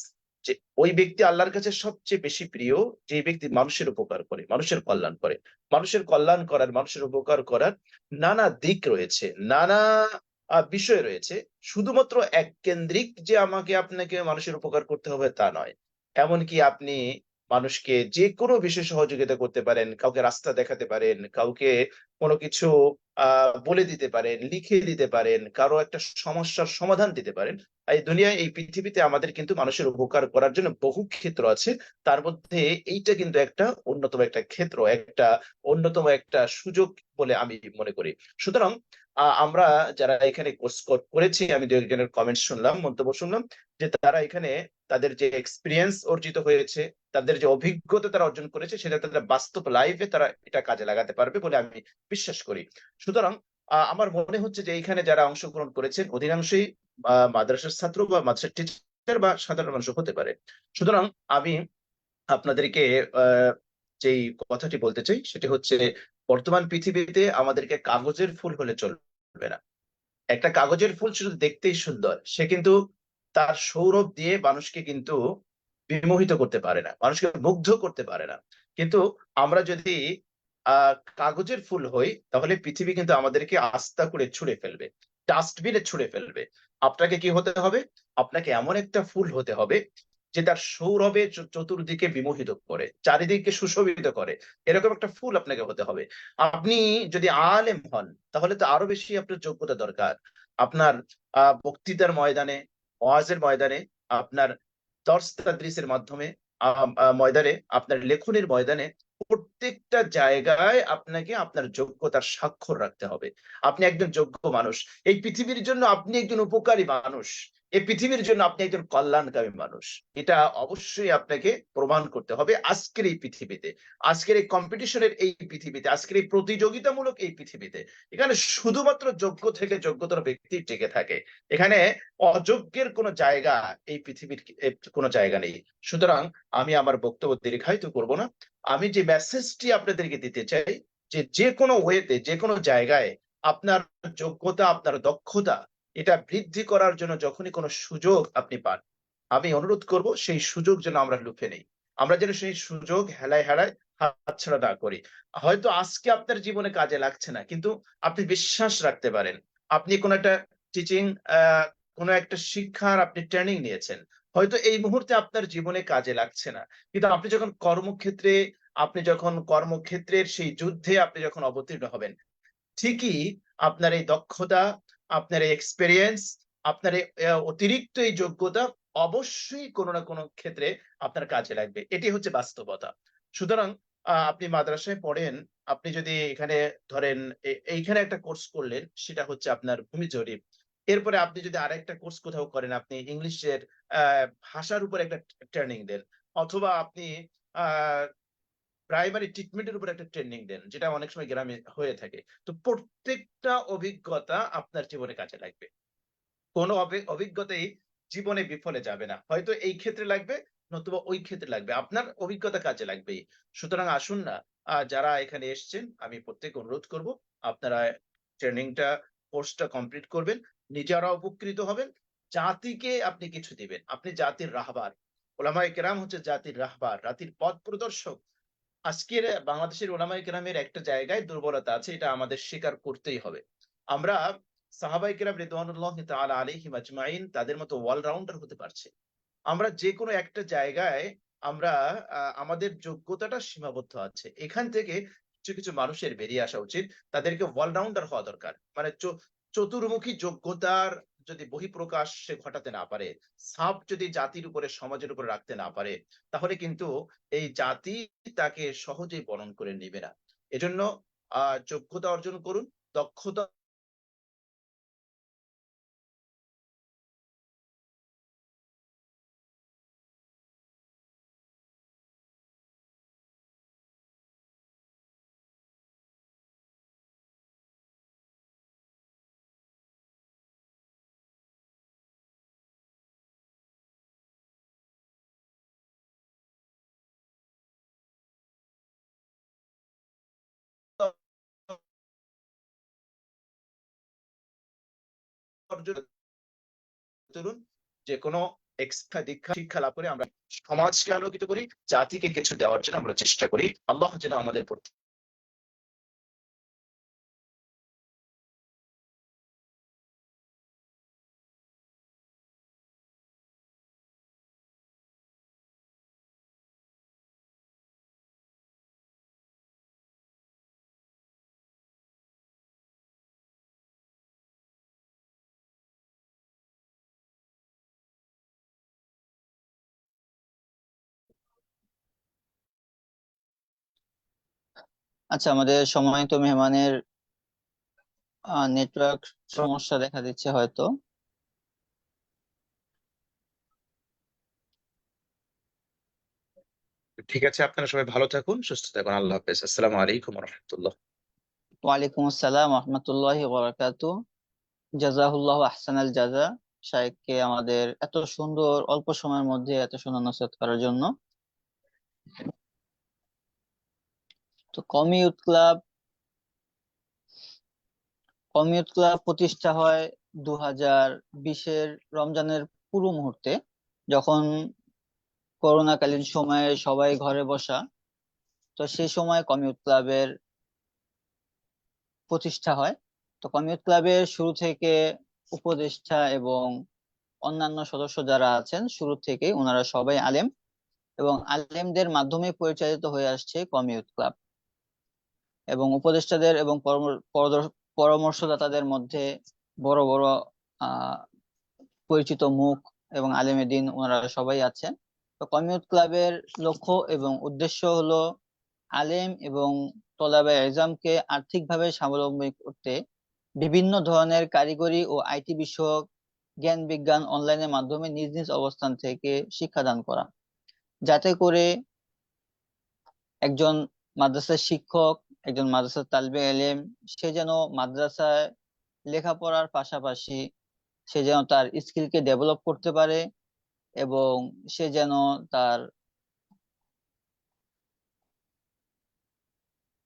যে ওই ব্যক্তি আল্লাহর কাছে সবচেয়ে বেশি প্রিয় যে ব্যক্তি মানুষের উপকার করে, মানুষের কল্যাণ করে। মানুষের কল্যাণ করার, মানুষের উপকার করার নানা দিক রয়েছে, নানা বিষয় রয়েছে। শুধুমাত্র এক কেন্দ্রিক যে আমাকে আপনাকে মানুষের উপকার করতে হবে তা নয়। এমনকি আপনি মানুষকে যে কোনো বিষয়ে সহযোগিতা করতে পারেন, কাউকে রাস্তা দেখাতে পারেন, কাউকে কোনো কিছু বলে দিতে পারেন, লিখে দিতে পারেন, কারো একটা সমস্যার সমাধান দিতে পারেন। এই দুনিয়ায়, এই পৃথিবীতে আমাদের কিন্তু মানুষের উপকার করার জন্য বহু ক্ষেত্র আছে। তার মধ্যে এইটা কিন্তু একটা অন্যতম একটা ক্ষেত্র, একটা অন্যতম একটা সুযোগ বলে আমি মনে করি। সুতরাং আমরা যারা এখানে কোর্স করেছি, আমি দু একজনের কমেন্ট শুনলাম, মন্তব্য শুনলাম যে তারা এখানে তাদের যে এক্সপিরিয়েন্স অর্জিত হয়েছে, তাদের যে অভিজ্ঞতা তারা অর্জন করেছে, সেটা তাদের বাস্তব লাইফে তারা এটা কাজে লাগাতে পারবে বলে আমি বিশ্বাস করি। সুতরাং আমার মনে হচ্ছে যে এইখানে যারা অংশগ্রহণ করেছেন অধিকাংশই মাদ্রাসার ছাত্র বা মাদ্রাসার টিচার বা সাধারণ মানুষ হতে পারে। সুতরাং আমি আপনাদেরকে আহ যেই কথাটি বলতে চাই সেটি হচ্ছে, বর্তমান পৃথিবীতে আমাদেরকে কাগজের ফুল হলে চলবে না। একটা কাগজের ফুল শুধু দেখতেই সুন্দর, সে কিন্তু তার সৌরভ দিয়ে মানুষকে কিন্তু বিমোহিত করতে পারে না, মানুষকে মুগ্ধ করতে পারে না। কিন্তু আমরা যদি আহ কাগজের ফুল হই, তাহলে পৃথিবী কিন্তু আমাদেরকে আস্থা করে ছুঁড়ে ফেলবে, ডাস্টবিনে ছুঁড়ে ফেলবে। আপনাকে কি হতে হবে? আপনাকে এমন একটা ফুল হতে হবে যে তার সৌরভে চতুর্দিকে বিমোহিত করে, চারিদিকে সুশোভিত করে, এরকম একটা ফুল আপনাকে হতে হবে। আপনি যদি আলেম হন, তাহলে তো আরো বেশি আপনার যোগ্যতা দরকার। আপনার বক্তৃতার ময়দানে, ওয়াজের ময়দানে, আপনার দর্স তাদরিসের মাধ্যমে, ময়দানে, আপনার লেখনের ময়দানে, প্রত্যেকটা জায়গায় আপনাকে আপনার যোগ্যতার স্বাক্ষর রাখতে হবে। আপনি একজন যোগ্য মানুষ, এই পৃথিবীর জন্য আপনি একজন উপকারী মানুষ, এই পৃথিবীর জন্য আপনি একজন কল্যাণকামী মানুষ। এটা অবশ্যই আপনাকে প্রমাণ করতে হবে আজকের এই পৃথিবীতে, আজকের এই কম্পিটিশনের এই পৃথিবীতে, আজকের এই প্রতিযোগিতামূলক এই পৃথিবীতে। এখানে শুধুমাত্র যোগ্য থেকে যোগ্যতর ব্যক্তি টিকে থাকে। এখানে অযোগ্যের কোনো জায়গা এই পৃথিবীর কোনো জায়গা নেই। সুতরাং আমি আমার বক্তব্য দীর্ঘায়িত করব না। আমি যে মেসেজটি আপনাদেরকে দিতে চাই, যে যে কোনো ওয়েতে, যে কোনো জায়গায় আপনার যোগ্যতা, আপনার দক্ষতা, এটা বৃদ্ধি করার জন্য যখনই কোনো সুযোগ আপনি পান, আমি অনুরোধ করব সেই সুযোগ যেন আমরা লুফে নেই, আমরা যেন সেই সুযোগ হেলায় হেলায় হাতছাড়া না করি। হয়তো আজকে আপনার জীবনে কাজে লাগছে না, কিন্তু আপনি বিশ্বাস রাখতে পারেন, আপনি কোনো একটা টিচিং, কোনো একটা শিক্ষার আপনি ট্রেনিং নিয়েছেন, হয়তো এই মুহূর্তে আপনার জীবনে কাজে লাগছে না, কিন্তু আপনি যখন কর্মক্ষেত্রে, আপনি যখন কর্মক্ষেত্রের সেই যুদ্ধে আপনি যখন অবতীর্ণ হবেন, ঠিকই আপনার এই দক্ষতা, আপনার এই এক্সপেরিয়েন্স, আপনার এই অতিরিক্ত এই যোগ্যতা অবশ্যই কোনো না কোনো ক্ষেত্রে আপনার কাজে লাগবে। এটি হচ্ছে বাস্তবতা। সুতরাং আপনি মাদ্রাসায় পড়েন, আপনি যদি এখানে ধরেন এইখানে একটা কোর্স করলেন, সেটা হচ্ছে আপনার ভূমি জরিপ। এরপরে আপনি যদি আরেকটা কোর্স কোথাও করেন, আপনি ইংলিশের ভাষার উপর একটা ট্রেনিং দেন, অথবা আপনি আহ প্রাইমারি ট্রিটমেন্টের উপর একটা ট্রেনিং দেন, যেটা অনেক সময় গ্রামে হয়ে থাকে। তো প্রত্যেকটা অভিজ্ঞতা আপনার জীবনে কাজে লাগবে, কোনো অভিজ্ঞতাই জীবনে বিফলে যাবে না। হয়তো এই ক্ষেত্রে লাগবে, নতুবা ওই ক্ষেত্রে লাগবে, আপনার অভিজ্ঞতা কাজে লাগবেই। সুতরাং আসুন না, যারা এখানে এসছেন, আমি প্রত্যেক অনুরোধ করব, আপনারা ট্রেনিংটা, কোর্সটা কমপ্লিট করবেন, নিজেরা উপকৃত হবেন, জাতিকে আপনি কিছু দিবেন। আপনি জাতির রাহবার, ওলামায়ে কেরাম হচ্ছে জাতির রাহবার, জাতির পথ প্রদর্শক। আজকের বাংলাদেশের ওলামায়ে কেরামের একটা জায়গায় দুর্বলতা আছে, এটা আমাদের স্বীকার করতেই হবে। আমরা সাহাবায়ে কেরাম রিদওয়ানুল্লাহি তাআলা আলাইহিম আজমাইন তাদের মতো অলরাউন্ডার হতে পারছি। আমরা যে কোনো একটা জায়গায় আমরা আমাদের যোগ্যতাটা সীমাবদ্ধ আছে, এখান থেকে কিছু কিছু মানুষের বেরিয়ে আসা উচিত। তাদেরকে অলরাউন্ডার হওয়া দরকার, মানে চতুর্মুখী যোগ্যতার যদি বহিঃপ্রকাশ সে ঘটাতে না পারে, ছাপ যদি জাতির উপরে, সমাজের উপরে রাখতে না পারে, তাহলে কিন্তু এই জাতি তাকে সহজেই বরণ করে নেবে না। এজন্য যোগ্যতা অর্জন করুন, দক্ষতা অর্জন করুন। যে কোনো এক্সট্রা দীক্ষা শিক্ষা লাভ করে আমরা সমাজকে আলোকিত করি, জাতিকে কিছু দেওয়ার জন্য আমরা চেষ্টা করি। আল্লাহ যেন আমাদের প্রতি আচ্ছা, আমাদের সম্মানিত মেহমানের নেটওয়ার্ক সমস্যা দেখা দিচ্ছে হয়তো। ঠিক আছে, আপনারা সবাই ভালো থাকুন, সুস্থ থাকুন। আল্লাহ হাফেজ। আসসালামু আলাইকুম রহমতুল্লাহ। ওয়ালাইকুম আসসালাম রহমতুল্লাহি ওয়াবারাকাতু। জাযাহুল্লাহ আহসানাল জাযা, শাইখকে আমাদের এত সুন্দর অল্প সময়ের মধ্যে এত সুন্দর নসিহত করার জন্য। তো কমিউট ক্লাব প্রতিষ্ঠা হয় 2020-এর রমজানের পুরো মুহূর্তে, যখন করোনাকালীন সময়ে সবাই ঘরে বসা। তো সেই সময় কমিউট ক্লাবের প্রতিষ্ঠা হয়। তো কমিউট ক্লাবের শুরু থেকে উপদেষ্টা এবং অন্যান্য সদস্য যারা আছেন, শুরু থেকে ওনারা সবাই আলেম, এবং আলেমদের মাধ্যমে পরিচালিত হয়ে আসছে কমিউট ক্লাব। এবং উপদেষ্টাদের এবং পরামর্শদাতাদের মধ্যে বড় বড় আহ পরিচিত মুখ এবং আলেমে দ্বীন ওনারা সবাই আছেন। তো কমিউট ক্লাবের লক্ষ্য এবং উদ্দেশ্য হলো আলেম এবং তলাবে এজামকে আর্থিকভাবে স্বাবলম্বী করতে বিভিন্ন ধরনের কারিগরি ও আইটি বিষয়ক জ্ঞান বিজ্ঞান অনলাইনের মাধ্যমে নিজ নিজ অবস্থান থেকে শিক্ষাদান করা, যাতে করে একজন মাদ্রাসার শিক্ষক, একজন মাদ্রাসার তালিবে ইলম, সে যেন মাদ্রাসায় লেখাপড়ার পাশাপাশি সে যেন তার স্কিলকে ডেভেলপ করতে পারে, এবং সে যেন তার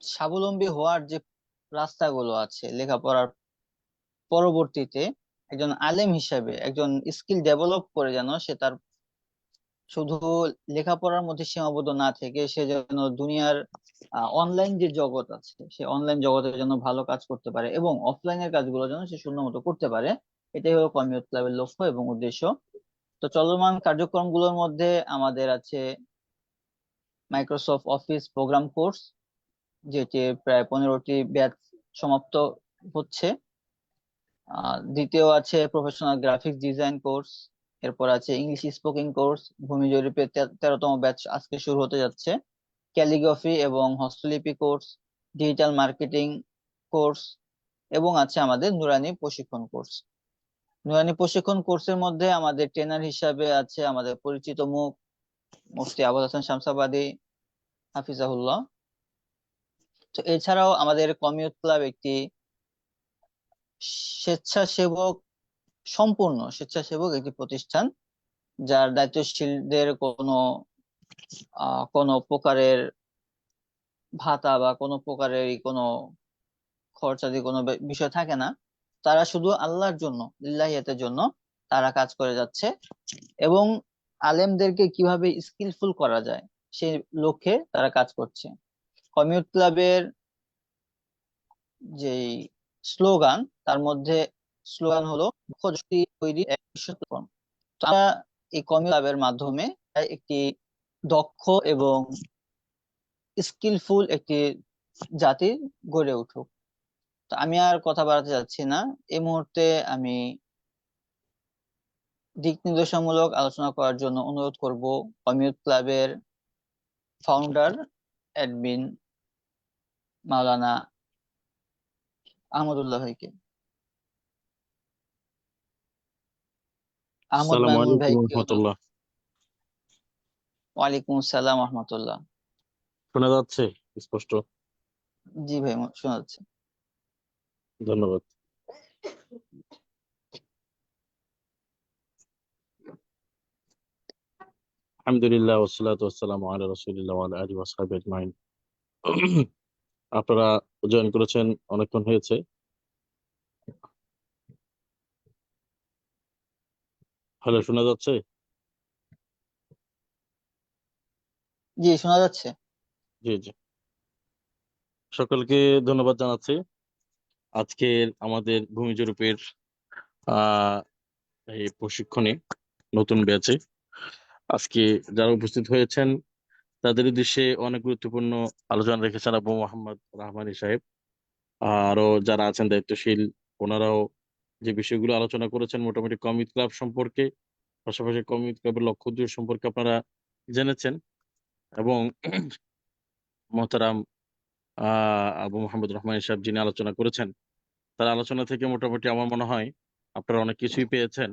স্বাবলম্বী হওয়ার যে রাস্তাগুলো আছে লেখাপড়ার পরবর্তীতে, একজন আলেম হিসেবে একজন স্কিল ডেভেলপ করে যেন সে তার শুধু লেখাপড়ার মধ্যে সীমাবদ্ধ না থেকে সে যেন দুনিয়ার অনলাইন যে জগৎ আছে সে অনলাইন জগতে যেন ভালো কাজ করতে পারে, এবং অফলাইনের কাজগুলো যেন সে সুন্দর মতো করতে পারে। এটাই হলো কমিউট ক্লাবের লক্ষ্য এবং উদ্দেশ্য। তো চলমান কার্যক্রমগুলোর মধ্যে আমাদের আছে মাইক্রোসফট অফিস প্রোগ্রাম কোর্স, যেটি প্রায় 15টি ব্যাচ সমাপ্ত হচ্ছে। দ্বিতীয় আছে প্রফেশনাল গ্রাফিক্স ডিজাইন কোর্স। এরপর আছে ইংলিশ স্পোকিং কোর্স, ভূমি জরিপের 13তম ব্যাচ আজকে শুরু হতে যাচ্ছে। ক্যালিগ্রাফি এবং হস্তলিপি কোর্স, ডিজিটাল মার্কেটিং কোর্স, এবং আছে আমাদের নুরানি প্রশিক্ষণ কোর্স। নুরানি প্রশিক্ষণ কোর্সের মধ্যে আমাদের ট্রেনার হিসাবে আছে আমাদের পরিচিত মুখ মুফতি আবুল হাসান শামসাবাদী হাফিজাহুল্লাহ। তো এছাড়াও আমাদের কমিউট ক্লাব একটি স্বেচ্ছাসেবক সম্পূর্ণ স্বেচ্ছাসেবক একটি প্রতিষ্ঠান, যার দায়িত্বশীলদের কোনো প্রকারের ভাতা বা কোনো প্রকারের কোনো খরচাদি কোনো বিষয় থাকে না। তারা শুধু আল্লাহর জন্য, লিল্লাহিয়াতের জন্য তারা কাজ করে যাচ্ছে, এবং আলেমদেরকে কিভাবে স্কিলফুল করা যায় সেই লক্ষ্যে তারা কাজ করছে। কমিউট ক্লাবের যে স্লোগান, তার মধ্যে স্লোগান হলো দক্ষ জনশক্তি তৈরির এক বিশ্বস্ত প্ল্যাটফর্ম। তো আমরা এই কমিউট ক্লাবের মাধ্যমে একটি দক্ষ এবং স্কিলফুল একটি জাতি গড়ে উঠুক। তো আমি আর কথা বাড়াতে যাচ্ছি না। এই মুহূর্তে আমি দিক নির্দেশনামূলক আলোচনা করার জন্য অনুরোধ করব কমিউট ক্লাবের ফাউন্ডার অ্যাডমিন মাওলানা আহমদুল্লাহ ভাইকে, আহমদ আসসালামু মামুন আলাইকুম ভাইকে অনুরোধ। রহমতুল্লাহ। ওয়ালাইকুম আসসালাম রহমতুল্লাহ। শোনা যাচ্ছে স্পষ্ট? জি ভাই, শোনা যাচ্ছে। ধন্যবাদ। আলহামদুলিল্লাহ ওয়াসসালাতু ওয়াসসালামু আলা রাসূলিল্লাহ ওয়া আলা আলিহি ওয়া সাহবিহি আজমাইন। আপনারা জয়েন করেছেন অনেকক্ষণ হয়েছে। হ্যালো, শোনা যাচ্ছে? জি, শোনা যাচ্ছে। জি জি, সকলকে ধন্যবাদ জানাচ্ছি। আজকে আমাদের ভূমি জরিপের আহ এই প্রশিক্ষণে নতুন ব্যাচে আজকে যারা উপস্থিত হয়েছেন তাদের উদ্দেশ্যে অনেক গুরুত্বপূর্ণ আলোচনা রেখেছেন আবু মোহাম্মদ রাহমানী সাহেব। আরো যারা আছেন দায়িত্বশীল, ওনারাও যে বিষয়গুলো আলোচনা করেছেন মোটামুটি কমিউনিটি ক্লাব সম্পর্কে, পাশাপাশি কমিউনিটি ক্লাবের লক্ষ্য উদ্দেশ্য সম্পর্কে আপনারা জেনেছেন। এবং মোহতারাম আবু মোহাম্মদ রহমান সাহেব যিনি আলোচনা করেছেন, তার আলোচনা থেকে মোটামুটি আমার মনে হয় আপনারা অনেক কিছুই পেয়েছেন।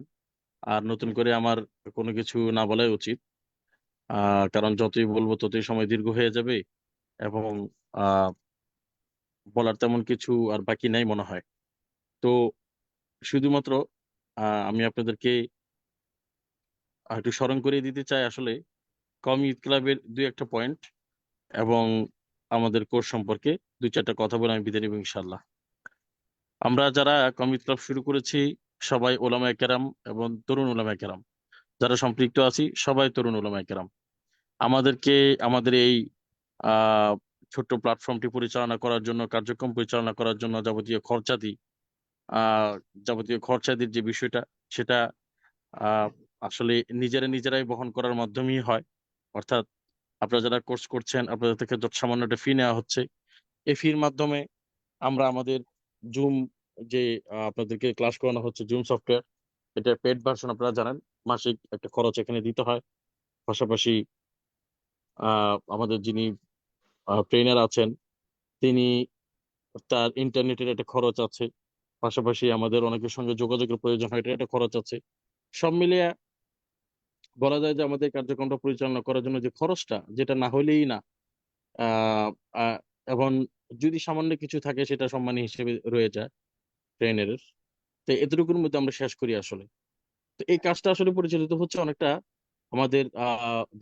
আর নতুন করে আমার কোনো কিছু না বলাই উচিত, কারণ যতই বলবো ততই সময় দীর্ঘ হয়ে যাবে এবং আহ বলার তেমন কিছু আর বাকি নাই মনে হয়। তো শুধুমাত্র আমি আপনাদেরকে একটু স্মরণ করিয়ে দিতে চাই আসলে কমি ইউথ ক্লাবের দুই একটা পয়েন্ট এবং আমাদের কোর্স সম্পর্কে দুই চারটা কথা বলে আমি বিদায় নিব ইনশাল্লাহ। আমরা যারা কমি ইউথ ক্লাব শুরু করেছি সবাই ওলামায়ে কেরাম এবং তরুণ ওলামায়ে কেরাম, যারা সম্পৃক্ত আছি সবাই তরুণ ওলামায়ে কেরাম। আমাদেরকে আমাদের এই আহ ছোট্ট প্ল্যাটফর্মটি পরিচালনা করার জন্য, কার্যক্রম পরিচালনা করার জন্য আহ যাবতীয় খরচাদির যে বিষয়টা, সেটা আহ আসলে নিজেরাই বহন করার মাধ্যমেই হয়। অর্থাৎ আপনারা যারা কোর্স করছেন আপনাদের থেকে যত সামান্য একটা ফি নেওয়া হচ্ছে, এই ফির মাধ্যমে আমরা আমাদের জুম যে আপনাদেরকে ক্লাস করানো হচ্ছে জুম সফটওয়্যার, এটা পেড ভার্সন আপনারা জানেন, মাসিক একটা খরচ এখানে দিতে হয়। পাশাপাশি আমাদের যিনি ট্রেনার আছেন তিনি, তার ইন্টারনেটের একটা খরচ আছে। পাশাপাশি আমাদের অনেকের সঙ্গে যোগাযোগের প্রয়োজন হয়, এটা একটা খরচ আছে। সব মিলিয়ে বলা যায় যে আমাদের কার্যক্রমটা পরিচালনা করার জন্য যে খরচটা, যেটা না হলেই না। আহ আহ, এবং যদি সামান্য কিছু থাকে সেটা সম্মানী হিসেবে রয়ে যায় ট্রেনারের। তো এতটুকুর মধ্যে আমরা শেষ করি আসলে। তো এই কাজটা আসলে পরিচালিত হচ্ছে অনেকটা আমাদের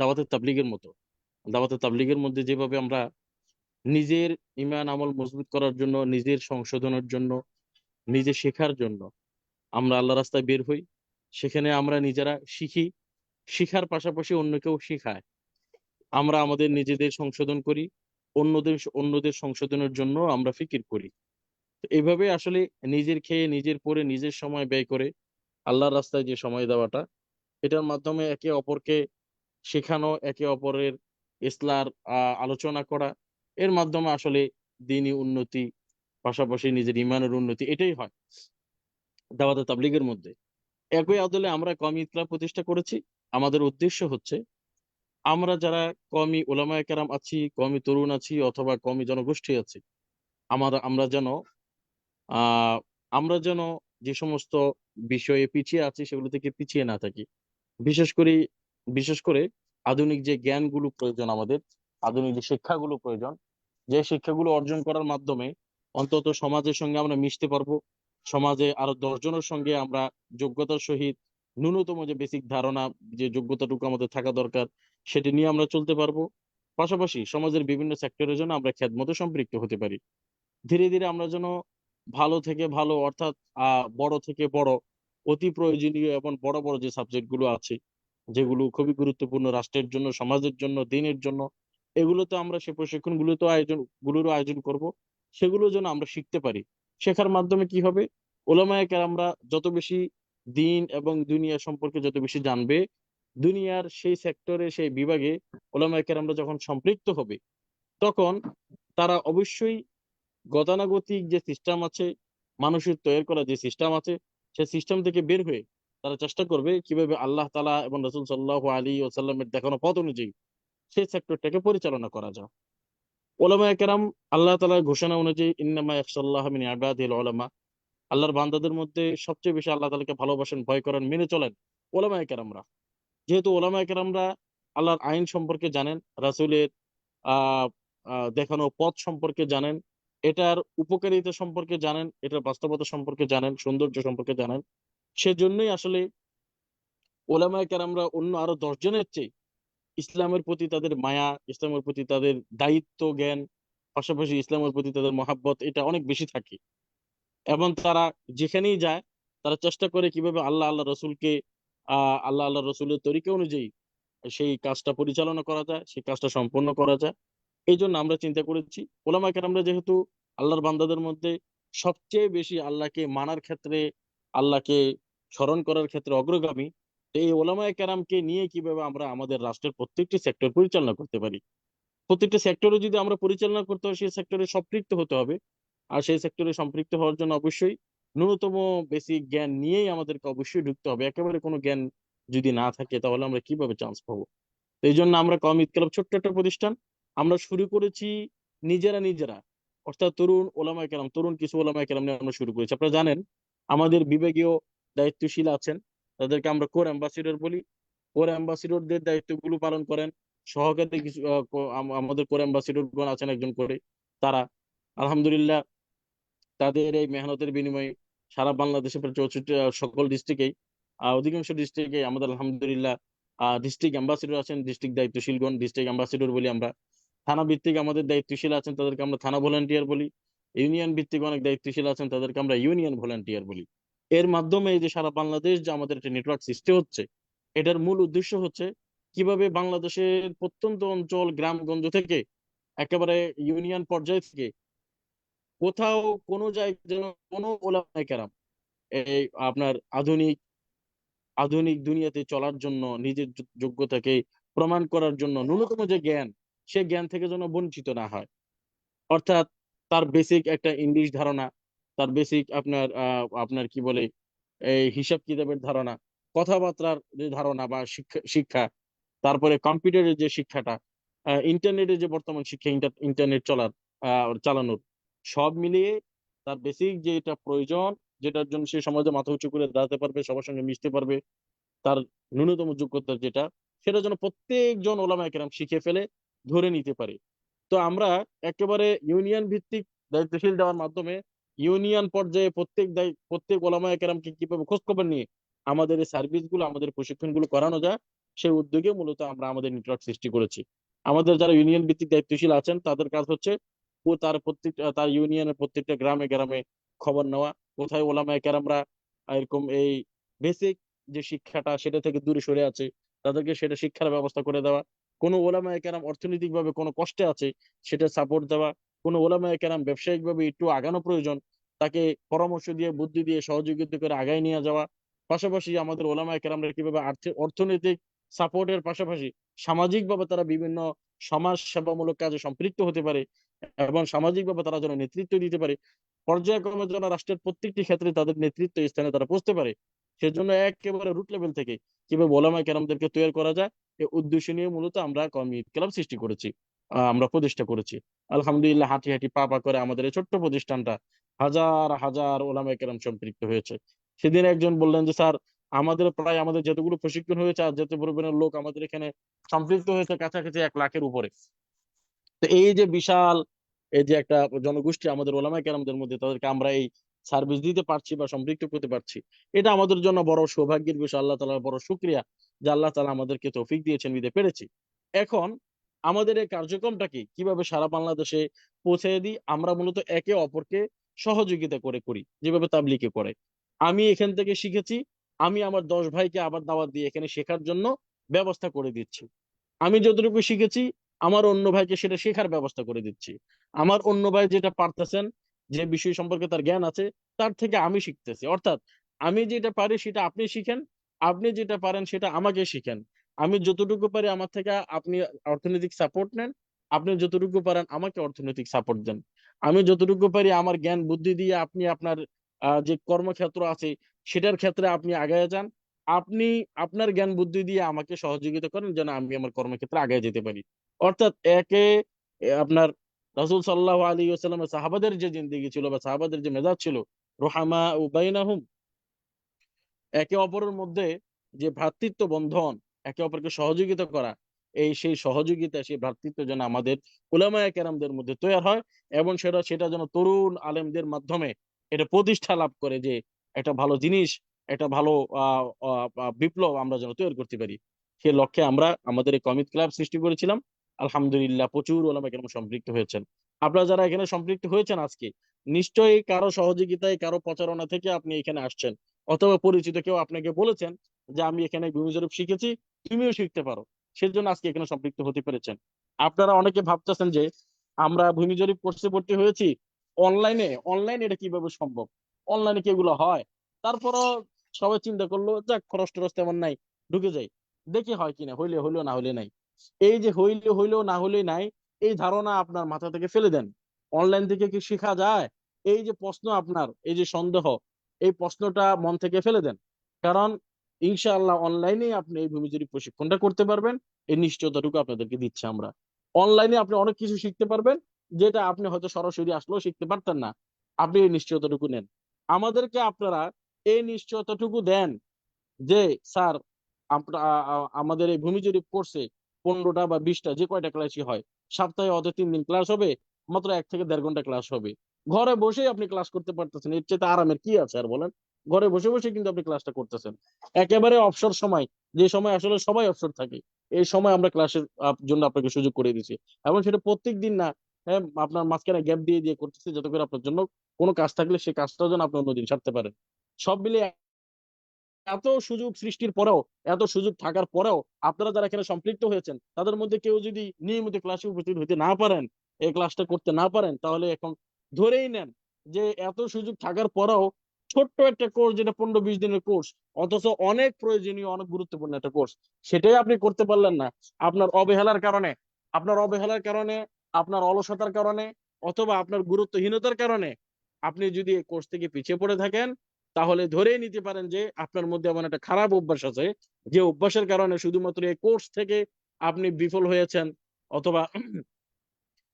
দাওয়াতের তাবলিগের মতো। দাওয়াতের তাবলিগের মধ্যে যেভাবে আমরা নিজের ইমান আমল মজবুত করার জন্য, নিজের সংশোধনের জন্য, নিজে শেখার জন্য আমরা আল্লাহ রাস্তায় বের হই, সেখানে আমরা নিজেরা শিখি, শিখার পাশাপাশি অন্যকেও শিখায়। আমরা আমাদের নিজেদের সংশোধন করি, অন্যদের সংশোধনের জন্য আমরা ফিকির করি। তো এইভাবে আসলে নিজের খেয়ে নিজের পরে নিজের সময় ব্যয় করে আল্লাহর রাস্তায় যে সময় দেওয়াটা, এটার মাধ্যমে একে অপরকে শেখানো, একে অপরের ইসলার আলোচনা করা, এর মাধ্যমে আসলে দিনী উন্নতি, পাশাপাশি নিজের ইমানের উন্নতি, এটাই হয় দাওয়াতে তাবলিগের মধ্যে। একই আদলে আমরা কওমি ইসলাম প্রতিষ্ঠা করেছি। আমাদের উদ্দেশ্য হচ্ছে আমরা যারা কওমি ওলামায়ে কেরাম আছি, কওমি তরুণ আছি অথবা কওমি জনগোষ্ঠী আছি, আমরা যেন আহ আমরা যেন যে সমস্ত বিষয়ে পিছিয়ে আছি সেগুলো থেকে পিছিয়ে না থাকি। বিশেষ করে বিশেষ করে আধুনিক যে জ্ঞানগুলো প্রয়োজন আমাদের, আধুনিক যে শিক্ষাগুলো প্রয়োজন, যে শিক্ষাগুলো অর্জন করার মাধ্যমে অন্তত সমাজের সঙ্গে আমরা মিশতে পারবো, সমাজে আরো 10 জনের সঙ্গে আমরা যোগ্যতার সহিত ন্যূনতম যে বেসিক ধারণা, যে যোগ্যতাটুকু আমাদের থাকা দরকার, সেটি নিয়ে আমরা চলতে পারবো। পাশাপাশি সমাজের বিভিন্ন সেক্টরের জন্য আমরা খেদমতে সম্পৃক্ত হতে পারি। ধীরে ধীরে আমরা যেন ভালো থেকে ভালো, অর্থাৎ বড় থেকে বড়, অতি প্রয়োজনীয় এবং বড় বড় যে সাবজেক্ট গুলো আছে, যেগুলো খুবই গুরুত্বপূর্ণ রাষ্ট্রের জন্য, সমাজের জন্য, দিনের জন্য, এগুলোতে আমরা সে গুলোরও আয়োজন করব। সেগুলো যেন আমরা শিখতে পারি। শেখার মাধ্যমে কি হবে, ওলামায়ে কেরামরা যত বেশি দিন এবং দুনিয়া সম্পর্কে যত বেশি জানবে, দুনিয়ার সেই সেক্টরে সেই বিভাগে ওলামায়ে কেরামরা যখন সম্পৃক্ত হবে, তখন তারা অবশ্যই গতানুগতিক যে সিস্টেম আছে, মানুষের তৈরি করা যে সিস্টেম আছে, সেই সিস্টেম থেকে বের হয়ে তারা চেষ্টা করবে কিভাবে আল্লাহ তাআলা এবং রাসূল সাল্লাল্লাহু আলাইহি ওয়াসাল্লামের দেখানো পথ অনুযায়ী সেই সেক্টরটাকে পরিচালনা করা যায়। ওলামায়ে কেরাম, আল্লাহ তাআলার ঘোষণা অনুযায়ী ইন্নামা ইয়াখশাল্লাহ মিন ইবাদিল উলামা, আল্লাহর বান্দাদের মধ্যে সবচেয়ে বেশি আল্লাহ তাআলাকে ভালোবাসেন, ভয় করেন, মেনে চলেন ওলামায়ে কেরামরা। যেহেতু ওলামায়ে কেরামরা আল্লাহর আইন সম্পর্কে জানেন, রাসূলের আহ দেখানো পথ সম্পর্কে জানেন, এটার উপকারিতা সম্পর্কে জানেন, এটার বাস্তবতা সম্পর্কে জানেন, সৌন্দর্য সম্পর্কে জানেন, সেজন্যই আসলে ওলামায়ে কেরামরা অন্য আরো 10 জনের চেয়ে ইসলামের প্রতি তাদের মায়া, ইসলামের প্রতি তাদের দায়িত্ব জ্ঞান, পাশাপাশি ইসলামের প্রতি তাদের মহাব্বত, এটা অনেক বেশি থাকে। এবং তারা যেখানেই যায় তারা চেষ্টা করে কিভাবে আল্লাহ রসুলকে আল্লাহ রসুলের তরিকা অনুযায়ী সেই কাজটা পরিচালনা করা যায়, সেই কাজটা সম্পন্ন করা যায়। এই জন্য আমরা চিন্তা করেছি ওলামায়ে কেরামরা যেহেতু আল্লাহর বান্দাদের মধ্যে সবচেয়ে বেশি আল্লাহকে মানার ক্ষেত্রে, আল্লাহকে স্মরণ করার ক্ষেত্রে অগ্রগামী, তো এই ওলামায়ে কেরামকে নিয়ে কিভাবে আমরা আমাদের রাষ্ট্রের প্রত্যেকটি সেক্টর পরিচালনা করতে পারি। প্রত্যেকটা সেক্টরে যদি আমরা পরিচালনা করতে হয়, সেই সেক্টরে সম্পৃক্ত হতে হবে। আর সেই সেক্টরে সম্পৃক্ত হওয়ার জন্য অবশ্যই ন্যূনতম বেসিক জ্ঞান নিয়েই আমাদেরকে অবশ্যই ঢুকতে হবে। একেবারে কোনো জ্ঞান যদি না থাকে তাহলে আমরা কিভাবে চান্স পাবো? তো এই জন্য আমরা কওমি ক্লাব ছোট্ট একটা প্রতিষ্ঠান, আমরা শুরু করেছি নিজেরা নিজেরা। অর্থাৎ তরুণ ওলামায়ে কেরাম, তরুণ কিছু ওলামায়ে কেরাম নিয়ে আমরা শুরু করেছি। আপনারা জানেন আমাদের বিভাগীয় দায়িত্বশীল আছেন, তাদেরকে আমরা কোর অ্যাম্বাসিডর বলি। কোর অ্যাম্বাসিডরদের দায়িত্বগুলো পালন করেন সহকারী কিছু আমাদের কোর অ্যাম্বাসিডর গণ আছেন একজন করে। তারা আলহামদুলিল্লাহ তাদের এই মেহনতের বিনিময়ে সারা বাংলাদেশে প্রায় 64 সকল ডিস্ট্রিক্টেই অধিকাংশ ডিস্ট্রিক্টে আমাদের আলহামদুলিল্লাহ ডিস্ট্রিক্ট অ্যাম্বাসিডর আছেন, ডিস্ট্রিক্ট দায়িত্বশীলগণ ডিস্ট্রিক্ট অ্যাম্বাসিডর বলি আমরা। থানা ভিত্তিক আমাদের দায়িত্বশীল আছেন, তাদেরকে আমরা থানা ভলান্টিয়ার বলি। ইউনিয়ন ভিত্তিক অনেক দায়িত্বশীল আছেন, তাদেরকে আমরা ইউনিয়ন ভলান্টিয়ার বলি। এর মাধ্যমে এই যে সারা বাংলাদেশ যে আমাদের একটা নেটওয়ার্ক সৃষ্টি হচ্ছে, এটার মূল উদ্দেশ্য হচ্ছে কিভাবে বাংলাদেশের প্রত্যন্ত অঞ্চল গ্রামগঞ্জ থেকে একেবারে ইউনিয়ন পর্যায় থেকে কোথাও কোনো জায়গায় যেন কোনো ওলামায়ে কেরাম এই আপনার আধুনিক আধুনিক দুনিয়াতে চলার জন্য নিজের যোগ্যতাকে প্রমাণ করার জন্য ন্যূনতম যে জ্ঞান, সে জ্ঞান থেকে যেন বঞ্চিত না হয়। অর্থাৎ তার বেসিক একটা ইংলিশ ধারণা, তার বেসিক আপনার আপনার কি বলে এই হিসাব কিতাবের ধারণা, কথাবার্তার যে ধারণা বা শিক্ষা, তারপরে কম্পিউটারের যে শিক্ষাটা, ইন্টারনেটের যে বর্তমান শিক্ষা, ইন্টারনেট চালানোর সব মিলিয়ে তার বেসিক যে এটা প্রয়োজন, যেটার জন্য সে সমাজে মাথা উঁচু করে দাঁড়াতে পারবে, সবার সঙ্গে মিশতে পারবে, তার ন্যূনতম যোগ্যতা যেটা, সেটা যেন প্রত্যেকজন ওলামায়ে কেরাম শিখে ফেলে, ধরে নিতে পারে। তো আমরা একেবারে ইউনিয়ন ভিত্তিক দায়িত্বশীল দেওয়ার মাধ্যমে ইউনিয়ন পর্যায়ে প্রত্যেক ওলামায়ে কেরামকে কিভাবে খোঁজ খবর নিয়ে আমাদের এই সার্ভিস গুলো, আমাদের প্রশিক্ষণ গুলো করানো যায়, সেই উদ্যোগে মূলত আমরা আমাদের নেটওয়ার্ক সৃষ্টি করেছি। আমাদের যারা ইউনিয়ন ভিত্তিক দায়িত্বশীল আছেন তাদের কাজ হচ্ছে তার ইউনিয়নের প্রত্যেকটা গ্রামে গ্রামে খবর নেওয়া, কোথায় ওলামায়ে কেরামরা এরকম এই বেসিক যে শিক্ষাটা সেটা থেকে দূরে সরে আছে, তাদেরকে সেটা শিক্ষার ব্যবস্থা করে দেওয়া। কোনো ওলামায়ে কেরাম অর্থনৈতিক ভাবে কোনো কষ্টে আছে, সেটা সাপোর্ট দেওয়া। কোনো ওলামায়ে কেরাম ব্যবসায়িক ভাবে একটু আগানো প্রয়োজন, তাকে পরামর্শ দিয়ে বুদ্ধি দিয়ে সহযোগিতা করে আগায় নিয়ে যাওয়া। পাশাপাশি আমাদের ওলামায়ে কেরামরা কিভাবে অর্থনৈতিক সাপোর্টের পাশাপাশি সামাজিক ভাবে তারা বিভিন্ন সমাজ সেবামূলক কাজে সম্পৃক্ত হতে পারে এবং সামাজিক ভাবে তারা যেন নেতৃত্ব দিতে পারে, পর্যায়ক্রমে যেন রাষ্ট্রের প্রত্যেকটি ক্ষেত্রে তাদের নেতৃত্ব স্থানে তারা পৌঁছতে পারে, সেজন্য একেবারে রুট লেভেল থেকে কিভাবে ওলামায়ে কেরামদেরকে তৈরি করা যায়, এই উদ্দেশ্য নিয়ে মূলত আমরা কওমি ঈদ ক্লাব সৃষ্টি করেছি, আমরা প্রতিষ্ঠা করেছি। আলহামদুলিল্লাহ হাঁটি হাঁটি পা পা করে আমাদের এই ছোট্ট প্রতিষ্ঠানটা হাজার হাজার ওলামায়ে কেরাম সম্পৃক্ত হয়েছে। সেদিন একজন বললেন যে স্যার, আমাদের যতগুলো প্রশিক্ষণ হয়েছে আর যত পরিমাণের লোক আমাদের এখানে সম্পৃক্ত হয়েছে কাছাকাছি 1 লাখের উপরে। তো এই যে বিশাল এই যে একটা জনগোষ্ঠী আমাদের ওলামায়ে কেরামদের মধ্যে, তাদেরকে আমরা এই সার্ভিস দিতে পারছি বা সম্পৃক্ত করতে পারছি, এটা আমাদের জন্য বড় সৌভাগ্যের বিষয়। আল্লাহ তাআলার বড় শুকরিয়া যে আল্লাহ তাআলা আমাদেরকে তৌফিক দিয়েছেন, দিতে পেরেছি। এখন আমাদের এই কার্যক্রমটা কিভাবে সারা বাংলাদেশে পৌঁছে দিই, আমরা মূলত একে অপরকে সহযোগিতা করে করি, যেভাবে তাবলিগে করে। আমি এখান থেকে শিখেছি, আমি আমার 10 ভাইকে আবার দাওয়াত দিয়ে এখানে শেখার জন্য ব্যবস্থা করে দিচ্ছি। আমি যতটুকু শিখেছি আমার অন্য ভাইকে সেটা শেখার ব্যবস্থা করে দিচ্ছি। আমার অন্য ভাই যেটা পারতেছেন, যে বিষয় সম্পর্কে তার জ্ঞান আছে, তার থেকে আমি শিখতেছি। অর্থাৎ আমি যেটা পারি সেটা আপনি শিখেন, আপনি যেটা পারেন সেটা আমাকে শিখেন। আমি যতটুকু পারি আমার থেকে আপনি অর্থনৈতিক সাপোর্ট নেন, আপনি যতটুকু পারেন আমাকে অর্থনৈতিক সাপোর্ট দেন। আমি যতটুকু পারি আমার জ্ঞান বুদ্ধি দিয়ে আপনি আপনার যে কর্মক্ষেত্র আছে সেটার ক্ষেত্রে আপনি আগায় যান। আপনি আপনার জ্ঞান বুদ্ধি দিয়ে আমাকে সহযোগিতা করেন যেন আমি আমার কর্মক্ষেত্রে আগায় যেতে পারি। অর্থাৎ আপনার রাসূল সাল্লাল্লাহু আলাইহি ওয়াসাল্লামের সাহাবাদের যে জিন্দেগি ছিল বা সাহাবাদের যে মেজাজ ছিল, রুহামা ও বাইনাহুম, একে অপরের মধ্যে যে ভ্রাতৃত্ব বন্ধন, একে অপরকে সহযোগিতা করা, সেই সহযোগিতা সেই ভ্রাতৃত্ব যেন আমাদের উলামায়ে কেরামদের মধ্যে তৈরি হয় এবং সেটা যেন তরুণ আলেমদের মাধ্যমে এটা প্রতিষ্ঠা লাভ করে, যে একটা ভালো জিনিস, একটা ভালো বিপ্লব আমরা যেন তৈরি করতে পারি। সে লক্ষ্যে আমরা আমাদের এই কমিট ক্লাব সৃষ্টি করেছিলাম। আলহামদুলিল্লাহ প্রচুর ওলামায়ে কেরাম সম্পৃক্ত হয়েছেন। আপনারা যারা এখানে সম্পৃক্ত হয়েছেন আজকে, নিশ্চয়ই কারো সহযোগিতায় কারো প্রচারণা থেকে আপনি এখানে আসছেন, অথবা পরিচিত কেউ আপনাকে বলেছেন যে আমি এখানে ভূমি জরিপ শিখেছি, তুমিও শিখতে পারো, সেজন্য আজকে এখানে সম্পৃক্ত হতে পেরেছেন। আপনারা অনেকে ভাবতেছেন যে আমরা ভূমি জরিপ কোর্সে ভর্তি হয়েছি অনলাইনে এটা কিভাবে সম্ভব, অনলাইনে কি এগুলো হয়? তারপরও সবাই চিন্তা করলো যাক খরচ টরচ তেমন নাই, ঢুকে যাই, দেখি হয় কিনা, হইলে হইলো না হইলে নাই। এই যে হইলেও না হইলে নাই, এই ধারণা আপনার মাথা থেকে ফেলে দেন। অনলাইন থেকে কি শেখা যায়? এই যে প্রশ্ন আপনার, এই যে সন্দেহ, এই প্রশ্নটা মন থেকে ফেলে দেন। কারণ ইনশাআল্লাহ অনলাইনে আপনি এই ভূমি জরিপ প্রশিক্ষণটা করতে পারবেন, এই নিশ্চয়তাটুকু আপনাদেরকে দিচ্ছি আমরা। অনলাইনে আপনি অনেক কিছু শিখতে পারবেন, যেটা আপনি হয়তো সরাসরি আসলেও শিখতে পারতেন না, আপনি এই নিশ্চয়তাটুকু নেন। আমাদেরকে আপনারা এই নিশ্চয়তাটুকু দেন যে স্যার আমাদের এই ভূমি জরিপ কোর্সে 15টা বা 20টা যে কয়টা ক্লাসই হয়, সপ্তাহে হয়তো 3 দিন ক্লাস হবে, মাত্র 1 থেকে 1.5 ঘন্টা ক্লাস হবে। ঘরে বসেই আপনি ক্লাস করতে পারতেছেন, এর চেয়ে আরামের কি আছে আর বলেন? ঘরে বসে বসে কিন্তু আপনি ক্লাসটা করতেছেন একেবারে অবসর সময়, যে সময় আসলে সবাই অবসর থাকে, এই সময় আমরা ক্লাসের জন্য আপনাকে সুযোগ করে দিচ্ছি। এবং সেটা প্রত্যেক দিন না, হ্যাঁ, আপনার মাঝখানে গ্যাপ দিয়ে দিয়ে করতেছি, যাতে করে আপনার জন্য কোনো কাজ থাকলে সেই কাজটাও যেন আপনি অন্যদিন সারতে পারেন। সব মিলিয়ে এত সুযোগ সৃষ্টির পরেও, এত সুযোগ থাকার পরেও আপনারা যারা এখানে সম্পৃক্ত হয়েছেন, তাদের মধ্যে কেউ যদি নিয়মিত ক্লাসে উপস্থিত হতে না পারেন, এই ক্লাসটা করতে না পারেন, তাহলে এখন ধরেই নেন যে এত সুযোগ থাকার পরেও ছোট্ট একটা কোর্স, যেটা 15-20 দিনের কোর্স, অথচ অনেক প্রয়োজনীয়, অনেক গুরুত্বপূর্ণ একটা কোর্স, সেটাই আপনি করতে পারলেন না। আপনার অবহেলার কারণে, আপনার অবহেলার কারণে, আপনার অলসতার কারণে, অথবা আপনার গুরুত্বহীনতার কারণে আপনি যদি এই কোর্স থেকে পিছিয়ে পড়ে থাকেন, তাহলে ধরেই নিতে পারেন যে আপনার মধ্যে এমন একটা খারাপ অভ্যাস আছে, যে অভ্যাসের কারণে শুধুমাত্র এই কোর্স থেকে আপনি বিফল হয়েছেন, অথবা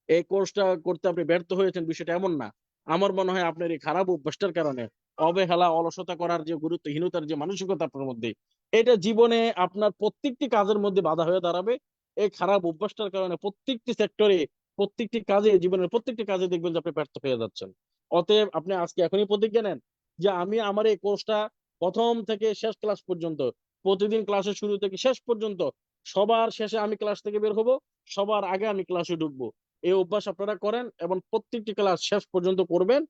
এই কোর্সটা করতে আপনি ব্যর্থ হয়েছেন, বিষয়টা এমন না। আমার মনে হয় আপনার এই খারাপ অভ্যাসটার কারণে, অবহেলা, অলসতা করার যে গুরুত্বহীনতার যে মানসিকতা আপনার মধ্যে, এটা জীবনে আপনার প্রত্যেকটি কাজের মধ্যে বাধা হয়ে দাঁড়াবে। এই খারাপ অভ্যাসটার কারণে প্রত্যেকটি সেক্টরে, প্রত্যেকটি কাজে, জীবনের প্রত্যেকটি কাজে দেখবেন যে আপনি ব্যর্থ হয়ে যাচ্ছেন। অতএব আপনি আজকে এখনই প্রতিজ্ঞা নেন যে আমি আমার এই কোর্সটা প্রথম থেকে শেষ ক্লাস পর্যন্ত, প্রতিদিন ক্লাসের শুরু থেকে শেষ পর্যন্ত, সবার শেষে আমি ক্লাস থেকে বের হব, সবার আগে আমি ক্লাসে ঢুকবো। এই অভ্যাস আপনারা করেন এবং প্রত্যেকটি ক্লাস শেষ পর্যন্ত করবেন,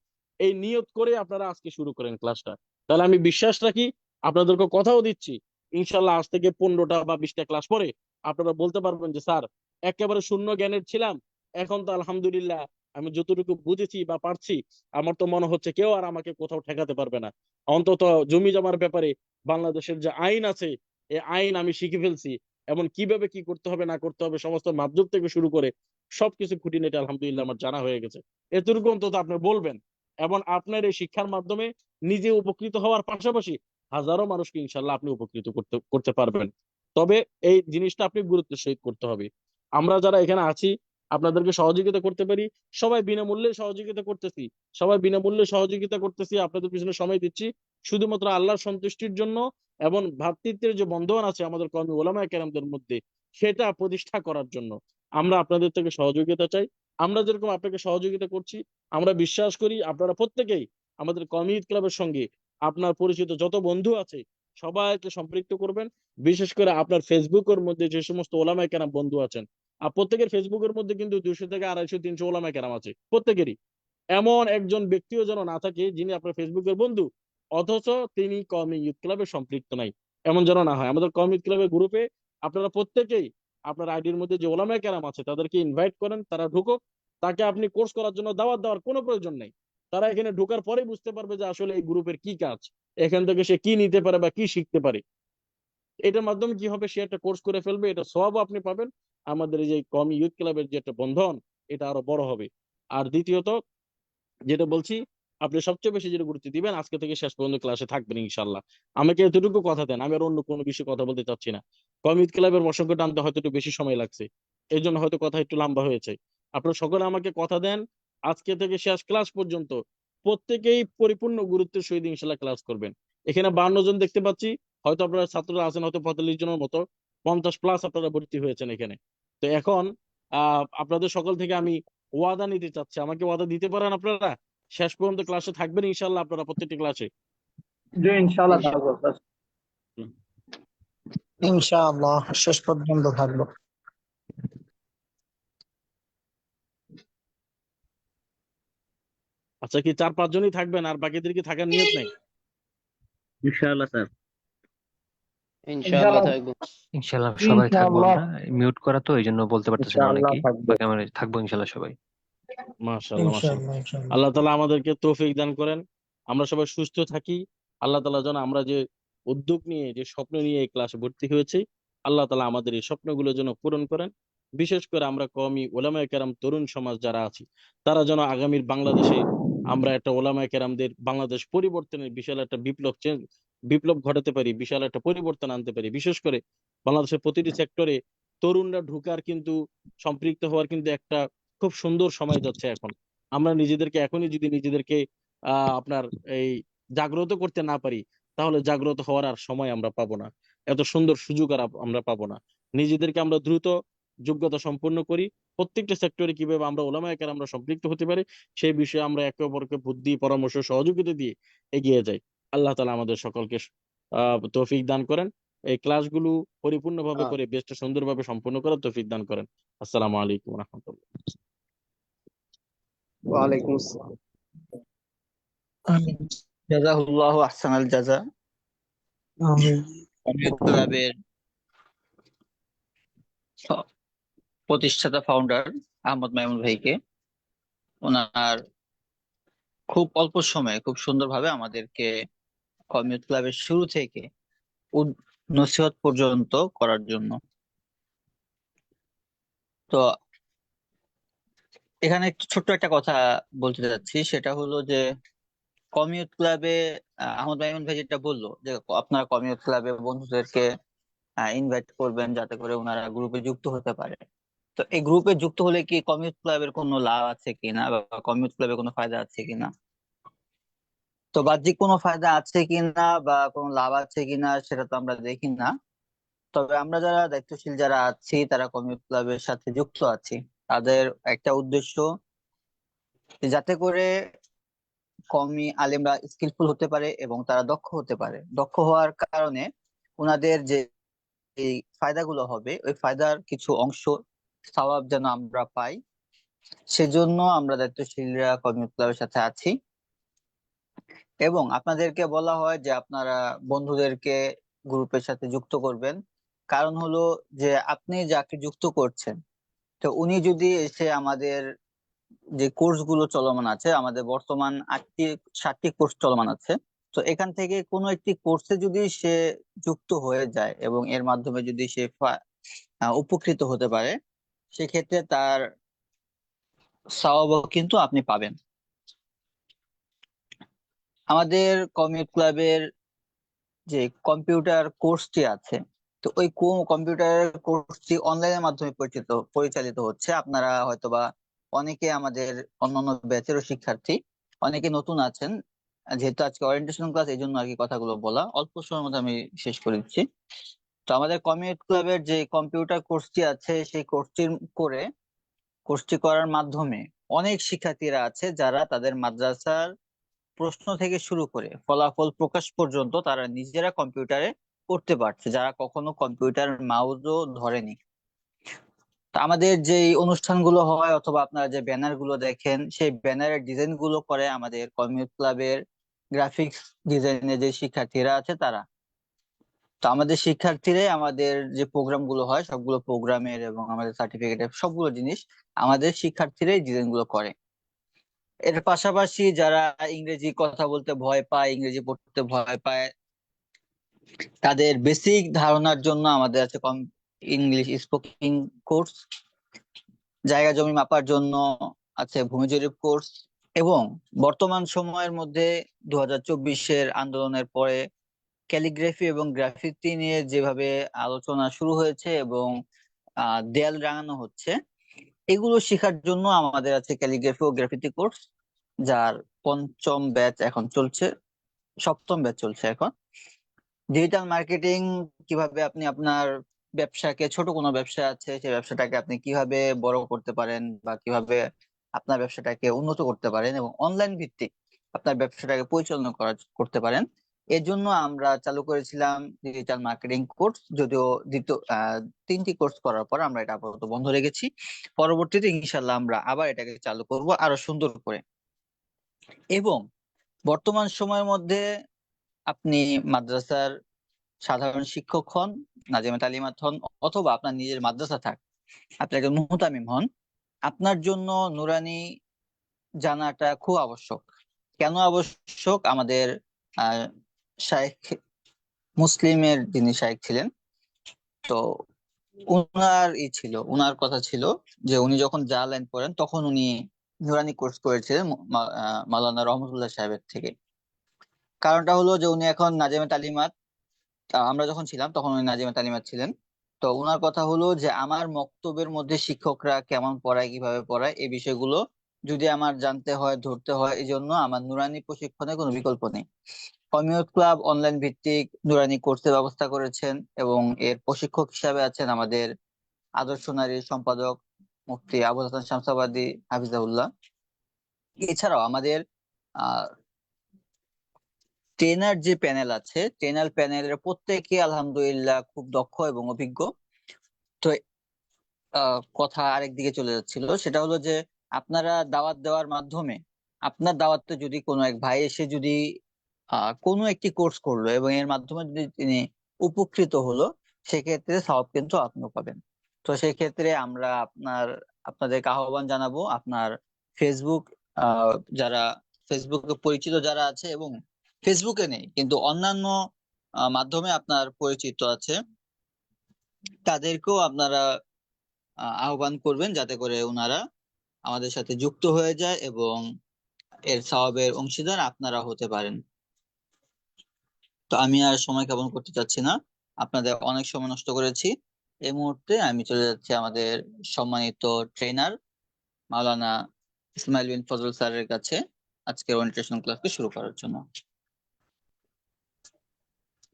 এই নিয়ত করে আপনারা আজকে শুরু করেন ক্লাসটা। তাহলে আমি বিশ্বাস রাখি, আপনাদেরকে কথাও দিচ্ছি, ইনশাল্লাহ আজ থেকে 15টা বা 20টা ক্লাস পরে আপনারা বলতে পারবেন যে স্যার, একেবারে শূন্য জ্ঞানের ছিলাম, এখন তো আলহামদুলিল্লাহ আমি যতটুকু বুঝেছি বা পারছি, আমার তো মনে হচ্ছে কেউ আর আমাকে কোথাও ঠেকাতে পারবে না। অন্তত জমি জমার ব্যাপারে বাংলাদেশের যে আইন আছে, এই আইন আমি শিখে ফেলছি, এবং কিভাবে কি করতে হবে না করতে হবে সমস্ত মাপজোক থেকে শুরু করে সবকিছু খুঁটিনাটি আলহামদুলিল্লাহ আমার জানা হয়ে গেছে। এতটুকু অন্তত আপনি বলবেন, এবং আপনার এই শিক্ষার মাধ্যমে নিজে উপকৃত হওয়ার পাশাপাশি হাজারো মানুষকে ইনশাল্লাহ আপনি উপকৃত করতে করতে পারবেন। তবে এই জিনিসটা আপনি গুরুত্বের সহিত করতে হবে। আমরা যারা এখানে আছি, আপনাদেরকে সহযোগিতা করতে পারি, সবাই বিনামূল্যে সহযোগিতা করতেছি, সবাই বিনামূল্যে সহযোগিতা করতেছি, আপনাদের পিছনে সময় দিচ্ছি শুধুমাত্র আল্লাহর সন্তুষ্টির জন্য, এবং ভ্রাতৃত্বের যে বন্ধন আছে আমাদের কওমি ওলামায়ে কেরামদের মধ্যে, সেটা প্রতিষ্ঠা করার জন্য আমরা আপনাদের থেকে সহযোগিতা চাই। আমরা যেরকম আপনাকে সহযোগিতা করছি, আমরা বিশ্বাস করি আপনারা প্রত্যেকেই আমাদের কওমি ঈদ ক্লাবের সঙ্গে আপনার পরিচিত যত বন্ধু আছে সবাইকে সম্পৃক্ত করবেন। বিশেষ করে আপনার ফেসবুকের মধ্যে যে সমস্ত ওলামায়ে কেরাম বন্ধু আছেন, আর প্রত্যেকের ফেসবুকের মধ্যে কিন্তু 200 থেকে 250 300 ওলামায়ে কেরাম আছে প্রত্যেকেরই। এমন একজন ব্যক্তিও যেন না থাকে যিনি আপনার ফেসবুকের বন্ধু, অথচ তিনি কওমি ইউথ ক্লাবে সম্পৃক্ত নাই, এমন যেন না হয়। আমাদের কওমি ইউথ ক্লাবের গ্রুপে আপনারা প্রত্যেকেই আপনার আইডির মধ্যে যে ওলামায়ে কেরাম আছে তাদেরকে ইনভাইট করেন, তারা ঢুকুক। তাকে আপনি কোর্স করার জন্য দাওয়াত দেওয়ার কোনো প্রয়োজন নেই। তারা এখানে ঢোকার পরেই বুঝতে পারবে যে আসলে এই গ্রুপের কি কাজ, এখান থেকে সে কি নিতে পারে বা কি শিখতে পারে। এটার মাধ্যমে কি হবে, সে একটা কোর্স করে ফেলবে, এটা সওয়াবও আপনি পাবেন, আমাদের এই যে কওমি ইউথ ক্লাবের যে একটা বন্ধন, এটা আরো বড় হবে। আর দ্বিতীয়ত যেটা বলছি, আপনি সবচেয়ে বেশি যেটা গুরুত্ব দিবেন, আজকে থেকে শেষ পর্যন্ত ক্লাসে থাকবেন ইনশাল্লাহ। আমাকে এতটুকু কথা দেন, আমি আর অন্য কোনো বিষয়ে কথা বলতে চাচ্ছি না। কমিউনিটি ক্লাবের প্রসঙ্গ টানতে হয়তো একটু বেশি সময় লাগছে, এই জন্য হয়তো কথা একটু লম্বা হয়েছে। আপনারা সকলে আমাকে কথা দেন, আজকে থেকে শেষ ক্লাস পর্যন্ত প্রত্যেকেই পরিপূর্ণ গুরুত্বের সহিত ইনশাল্লাহ ক্লাস করবেন। এখানে 52 জন দেখতে পাচ্ছি, হয়তো আপনারা ছাত্ররা আছেন হয়তো 45 জনের মতো, 50+ আপনারা ভর্তি হয়েছেন এখানে। তো এখন আপনাদের সকল থেকে আমি ওয়াদা নিতে চাচ্ছি, আমাকে ওয়াদা দিতে পারেন আপনারা শেষ পর্যন্ত ক্লাসে থাকবেন ইনশাল্লাহ, আপনারা প্রত্যেকটি ক্লাসে? জি ইনশাআল্লাহ ইনশা- থাকবো স্যার। ইনশাআল্লাহ শেষ পর্যন্ত থাকবো। আচ্ছা, কি 4-5 জনই থাকবেন আর বাকিদের কি থাকার নিয়ত নাই? ইনশাআল্লাহ স্যার। ইনশাআল্লাহ থাকবো। ইনশাল্লাহ সবাই থাকবো ইনশাআল্লাহ। আমরা। মিউট করা তো এই জন্য বলতে পারতেছি না ইনশাআল্লাহ অনেকেই, থাকবো। বাকি আমরা থাকবো ইনশাল্লাহ সবাই। মাশাআল্লাহ, মাশাআল্লাহ। ইনশাআল্লাহ ইনশাআল্লাহ। আল্লাহ তাআলা আমাদেরকে তৌফিক দান করেন, আমরা সবাই সুস্থ থাকি। আল্লাহ তাআলা যেন আমরা যে উদ্যোগ নিয়ে, যে স্বপ্ন নিয়ে এই ক্লাসে ভর্তি হয়েছি, আল্লাহ তাআলা আমাদের এই স্বপ্নগুলো যেন পূরণ করেন। বিশেষ করে আমরা কওমি ওলামায়ে কেরাম তরুণ সমাজ যারা আছি, তারা যেন আগামীর বাংলাদেশে আমরা একটা ওলামায়ে কেরামদের বাংলাদেশ পরিবর্তনের বিশাল একটা বিপ্লব ঘটাতে পারি, বিশাল একটা পরিবর্তন আনতে পারি। বিশেষ করে বাংলাদেশের প্রতিটি সেক্টরে তরুণরা ঢুকার কিন্তু, সম্পৃক্ত হওয়ার কিন্তু একটা খুব সুন্দর সময় যাচ্ছে এখন। আমরা নিজেদেরকে এখনই যদি নিজেদেরকে আপনার এই জাগ্রত করতে না পারি, তাহলে জাগ্রত হওয়ার আর সময় আমরা পাবো না, এত সুন্দর সুযোগ আর আমরা পাবো না। নিজেদেরকে আমরা দ্রুত যোগ্যতা সম্পন্ন করি, প্রত্যেকটা সেক্টরে কিভাবে আমরা ওলামায়ে কেরামরা সম্পৃক্ত হতে পারি সেই বিষয়ে আমরা একে অপরকে বুদ্ধি, পরামর্শ, সহযোগিতা দিয়ে এগিয়ে যাই। আল্লাহ তাআলা আমাদের সকলকে তৌফিক দান করেন, এই ক্লাসগুলো পরিপূর্ণভাবে করে বেশটা সুন্দরভাবে সম্পন্ন করার তৌফিক দান করেন। আসসালামু আলাইকুম ওয়া রাহমাতুল্লাহ। ওয়ালাইকুম আসসালাম। আমিন। জাযাকাল্লাহু আহসানাল জাযা। আমিন। কমিউনিটি ক্লাবের প্রতিষ্ঠাতা ফাউন্ডার আহমদ মাইমুন ভাইকে, ওনার খুব অল্প সময়ে খুব সুন্দরভাবে আমাদেরকে কমিউনিটি ক্লাবের শুরু থেকে নসিহত পর্যন্ত করার জন্য। তো এখানে একটু ছোট্ট একটা কথা বলতে যাচ্ছি, সেটা হলো যে কমিউনিটি ক্লাবে আহমদ মাইমুন ভাই যেটা বললো যে আপনারা কমিউনিটি ক্লাবে বন্ধুদেরকে ইনভাইট করবেন যাতে করে ওনারা গ্রুপে যুক্ত হতে পারে। তো এই গ্রুপে যুক্ত হলে কি কমিউনিটি ক্লাবের কোনো লাভ আছে কিনা বা কমিউনিটি ক্লাবের কোনো ফায়দা আছে কিনা, তো বাহ্যিক কোনো ফায়দা আছে কিনা বা কোনো লাভ আছে কিনা সেটা তো আমরা দেখি না। তবে আমরা যারা দায়িত্বশীল যারা আছি, তারা কমিউনিটি ক্লাবের সাথে যুক্ত আছি, তাদের একটা উদ্দেশ্য যে যাতে করে কওমি আলেমরা স্কিলফুল হতে পারে এবং তারা দক্ষ হতে পারে। দক্ষ হওয়ার কারণে ওনাদের যে এই ফায়দাগুলো হবে, ওই ফায়দার কিছু অংশ সওয়াব যেন আমরা পাই, সেজন্য আমরা দায়িত্বশীলরা কমিউনিটি ক্লাবের সাথে আছি। এবং আপনাদেরকে বলা হয় যে আপনারা বন্ধুদেরকে গ্রুপের সাথে যুক্ত করবেন। কারণ হলো যে আপনি যাকে যুক্ত করছেন, তো উনি যদি এসে আমাদের যে কোর্স গুলো চলমান আছে, আমাদের বর্তমান 7টি কোর্স চলমান আছে, তো এখান থেকে কোনো একটি কোর্সে যদি সে যুক্ত হয়ে যায় এবং এর মাধ্যমে যদি সে উপকৃত হতে পারে, সেক্ষেত্রে তার সওয়াবও কিন্তু আপনি পাবেন। আমাদের কমিউনিটি ক্লাবের যে কম্পিউটার কোর্সটি আছে, তো ওই কম্পিউটার কোর্সটি অনলাইনের মাধ্যমে পরিচালিত হচ্ছে। আপনারা হয়তোবা অনেকে আমাদের অন্যান্য ব্যাচেরও শিক্ষার্থী, অনেকে নতুন আছেন। যেহেতু আজকে ওরিয়েন্টেশন ক্লাস, এই জন্য আর কি কথাগুলো বলা, অল্প সময়ের মধ্যে আমি শেষ করে দিচ্ছি। তো আমাদের কমিউনিটি ক্লাবের যে কম্পিউটার কোর্সটি আছে, সেই কোর্সটি করার মাধ্যমে অনেক শিক্ষার্থীরা আছে যারা তাদের মাদ্রাসার প্রশ্ন থেকে শুরু করে ফলাফল প্রকাশ পর্যন্ত তারা নিজেরা কম্পিউটারে করতে পারছে, যারা কখনো কম্পিউটার মাউসও ধরেনি। তা আমাদের যে অনুষ্ঠানগুলো হয় অথবা আপনারা যে ব্যানার গুলো দেখেন, সেই ব্যানারের ডিজাইন গুলো করে আমাদের কমিউনিটি ক্লাবের গ্রাফিক্স ডিজাইনের যে শিক্ষার্থীরা আছে তারা। তো আমাদের শিক্ষার্থীরাই আমাদের যে প্রোগ্রাম গুলো হয় সবগুলো প্রোগ্রামের এবং আমাদের সার্টিফিকেটের সবগুলো জিনিস আমাদের শিক্ষার্থীরাই ডিজাইন গুলো করে। এর পাশাপাশি যারা ইংরেজি কথা বলতে ভয় পায়, ইংরেজি পড়তে ভয় পায়, তাদের বেসিক ধারণার জন্য আমাদের আছে ইংলিশ স্পোকিং কোর্স। জায়গা জমি মাপার জন্য আছে ভূমি জরিপ কোর্স। এবং বর্তমান সময়ের মধ্যে 2024-এর আন্দোলনের পরে ক্যালিগ্রাফি এবং গ্রাফিতি নিয়ে যেভাবে আলোচনা শুরু হয়েছে এবং দেয়াল রাঙানো হচ্ছে, এগুলো শেখার জন্য আমাদের আছে ক্যালিগ্রাফি ও গ্রাফিতি কোর্স, যার 5ম ব্যাচ এখন চলছে, 7ম ব্যাচ চলছে এখন। ডিজিটাল মার্কেটিং, কিভাবে আপনি আপনার ব্যবসাকে, ছোট কোনো ব্যবসা আছে সেই ব্যবসাটাকে আপনি কিভাবে বড় করতে পারেন বা কিভাবে আপনার ব্যবসাটাকে উন্নত করতে পারেন এবং অনলাইন ভিত্তিক আপনার ব্যবসাটাকে পরিচালনা করতে পারেন, এর জন্য আমরা চালু করেছিলাম ডিজিটাল মার্কেটিং কোর্স। যদিও 3টি কোর্স করার পর আমরা এটা আপাতত বন্ধ রেখেছি। পরবর্তীতে ইনশাল্লাহ আমরা আবার এটাকে চালু করব আরো সুন্দর করে। এবং বর্তমান সময়ের মধ্যে আপনি মাদ্রাসার সাধারণ শিক্ষক হন, নাজিমে তালিমাত হন, অথবা আপনার নিজের মাদ্রাসা থাক, আপনি একজন মুহতামিম হন, আপনার জন্য নুরানি জানাটা খুব আবশ্যক। কেন আবশ্যক? আমাদের শাইখ মুসলিমের যিনি শাইখ ছিলেন, তো উনার কথা ছিল যে উনি যখন যা লাইন পড়েন তখন উনি নুরানি কোর্স করেছিলেন মাওলানা রহমতুল্লাহ সাহেবের থেকে। কারণটা হলো যে উনি এখন নাজিমে তালিমাত, আমরা যখন ছিলাম তখন উনি নাজিমে তালিমাত ছিলেন। তো ওনার কথা হলো যে আমার মক্তবের মধ্যে শিক্ষকরা কেমন পড়ায় কিভাবে পড়ায় এই বিষয়গুলো যদি আমার জানতে হয় ধরতে হয়, এই জন্য আমার নুরানি প্রশিক্ষণে কোনো বিকল্প নেই। অমিয়ত ক্লাব অনলাইন ভিত্তিক নুরানি কোর্সের ব্যবস্থা করেছেন এবং এর প্রশিক্ষক হিসাবে আছেন আমাদের আদর্শ নারীর সম্পাদক মুফতি আবুল হাসান শামসাবাদী হাফিজাহুল্লাহ। এছাড়াও আমাদের আহ ট্রেনার যে প্যানেল আছে, ট্রেনার প্যানেলের প্রত্যেকে আলহামদুলিল্লাহ খুব দক্ষ এবং অভিজ্ঞ। তো কথা আরেক দিকে চলে যাচ্ছিল, সেটা হলো যে আপনারা দাওয়াত দেওয়ার মাধ্যমে আপনার দাওয়াতে যদি কোনো এক ভাই এসে যদি কোনো একটি কোর্স করলো এবং এর মাধ্যমে যদি তিনি উপকৃত হলো, সেক্ষেত্রে সওয়াব কিন্তু আপনিও পাবেন। তো সেই ক্ষেত্রে আমরা আপনাদেরকে আহ্বান জানাবো, আপনার ফেসবুক যারা ফেসবুকে পরিচিত যারা আছে এবং ফেসবুকে নেই কিন্তু অন্যান্য মাধ্যমে আপনার পরিচিত আছে, তাদেরকেও আপনারা আহ্বান করবেন যাতে করে ওনারা আমাদের সাথে যুক্ত হয়ে যায় এবং এর সওয়াবের অংশীদার আপনারা হতে পারেন। তো আমি আর সময় ক্ষেপণ করতে চাচ্ছি না, আপনাদের অনেক সময় নষ্ট করেছি। এই মুহূর্তে আমি চলে যাচ্ছি আমাদের সম্মানিত ট্রেনার মাওলানা ইসমাইল বিন ফজল স্যারের কাছে আজকের ওরিয়েন্টেশন ক্লাসকে শুরু করার জন্য।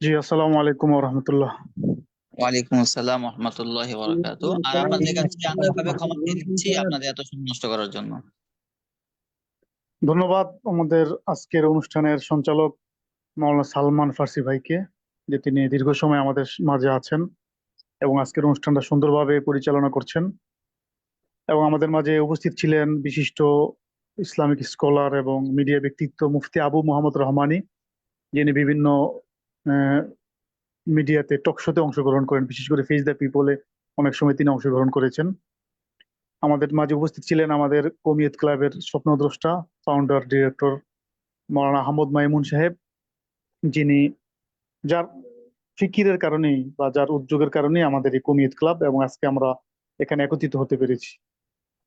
জি, আসসালামু আলাইকুম ওয়া রাহমাতুল্লাহ। ওয়ালাইকুম আসসালাম ওয়া রাহমাতুল্লাহি ওয়া বারাকাতুহু। আর আপনাদের কাছে আন্তরিকভাবে ক্ষমা চেয়ে নিচ্ছি আপনাদের এত সময় নষ্ট করার জন্য। ধন্যবাদ আমাদের আজকের অনুষ্ঠানের সঞ্চালক মাওলানা সালমান ফার্সি ভাইকে, যে তিনি দীর্ঘ সময় আমাদের মাঝে আছেন এবং আজকের অনুষ্ঠানটা সুন্দরভাবে পরিচালনা করছেন। এবং আমাদের মাঝে উপস্থিত ছিলেন বিশিষ্ট ইসলামিক স্কলার এবং মিডিয়া ব্যক্তিত্ব মুফতি আবু মোহাম্মদ রহমানী, যিনি বিভিন্ন মিডিয়াতে টক শোতে অংশগ্রহণ করেন, বিশেষ করে ফেস দ্য পিপলে অনেক সময় তিনি অংশগ্রহণ করেছেন। আমাদের মাঝে উপস্থিত ছিলেন আমাদের কমিয়ত ক্লাবের স্বপ্নদ্রষ্টা, ফাউন্ডার, ডিরেক্টর মাওলানা আহমদ মাইমুন সাহেব, যিনি যার ফিকিরের কারণেই বা যার উদ্যোগের কারণেই আমাদের এই কমিয়ত ক্লাব এবং আজকে আমরা এখানে একত্রিত হতে পেরেছি।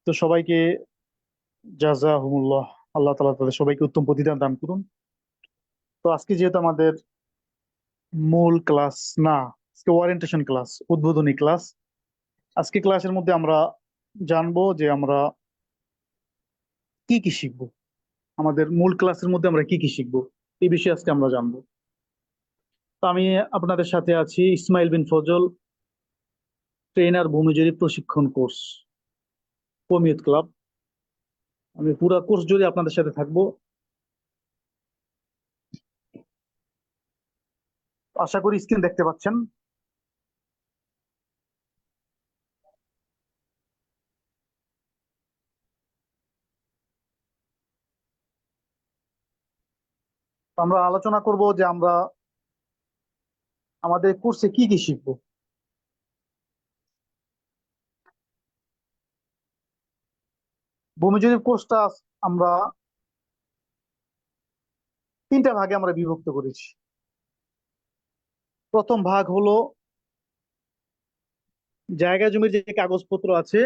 তো সবাইকে জাযাহুমুল্লাহ, আল্লাহ তাআলা তাদের সবাইকে উত্তম প্রতিদান দান করুন। তো আজকে যেহেতু আমাদের মূল ক্লাস না, আজকে ওরিয়েন্টেশন ক্লাস, উদ্বোধনী ক্লাস, আজকে ক্লাসের মধ্যে আমরা জানবো যে আমরা কি কি শিখবো, আমাদের মূল ক্লাসের মধ্যে আমরা কি কি শিখবো এই বিষয়ে আজকে আমরা জানবো। তো আমি আপনাদের সাথে আছি ইসমাইল বিন ফজল, ট্রেনার ভূমিজুরি প্রশিক্ষণ কোর্স, কমিয়ত ক্লাব। আমি পুরো কোর্স জুড়ে আপনাদের সাথে থাকবো। আশা করি স্ক্রিন দেখতে পাচ্ছেন। আমরা আলোচনা করব যে আমরা আমাদের কোর্সে কি কি শিখবো। ভূমিজুরি কোর্সটা আমরা তিনটা ভাগে আমরা বিভক্ত করেছি। প্রথম ভাগ হলো জায়গা জমির যে কাগজপত্র আছে,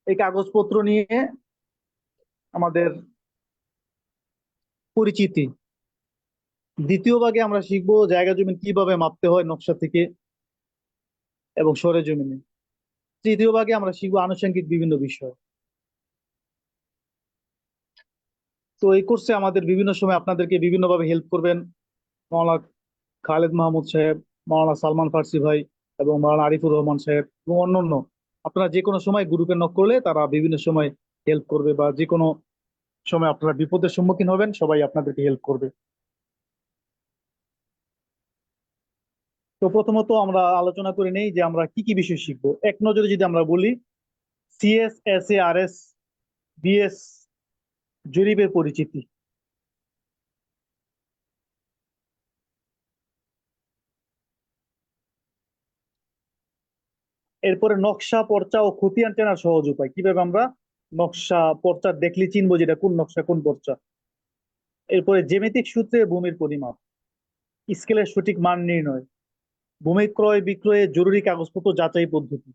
এই কাগজপত্র নিয়ে আমাদের পরিচিতি। দ্বিতীয় ভাগে আমরা শিখবো জায়গা জমি কিভাবে মাপতে হয় নকশা থেকে এবং সরেজমিনে। তৃতীয় ভাগে আমরা শিখবো আনুষঙ্গিক বিভিন্ন বিষয়। তো এই কোর্সে আমাদের বিভিন্ন সময় আপনাদেরকে বিভিন্নভাবে হেল্প করবেন মাওলানা খালেদ মাহমুদ সাহেব, মাওলানা সালমান ফার্সি ভাই এবং মাওলানা আরিফুর রহমান সাহেব এবং অন্যান্য। আপনারা যে কোনো সময় গ্রুপে নক করলে তারা বিভিন্ন সময় হেল্প করবে, বা যে কোনো সময় আপনারা বিপদের সম্মুখীন হবেন সবাই আপনাদেরকে হেল্প করবে। তো প্রথমত আমরা আলোচনা করে নেই যে আমরা কি কি বিষয় শিখবো। এক নজরে যদি আমরা বলি, CS, S A, R S, BS জরিপের পরিচিতি। এরপরে নকশা, পর্চা ও খতিয়ান চেনার সহজ উপায়, কিভাবে আমরা নকশা পর্চা দেখলে চিনবো যেটা কোন নকশা কোন পর্চা। এরপরে জ্যামিতিক সূত্রে ভূমির পরিমাপ, স্কেলের সঠিক মান নির্ণয়, ভূমি ক্রয় বিক্রয়ে জরুরি কাগজপত্র যাচাই পদ্ধতি,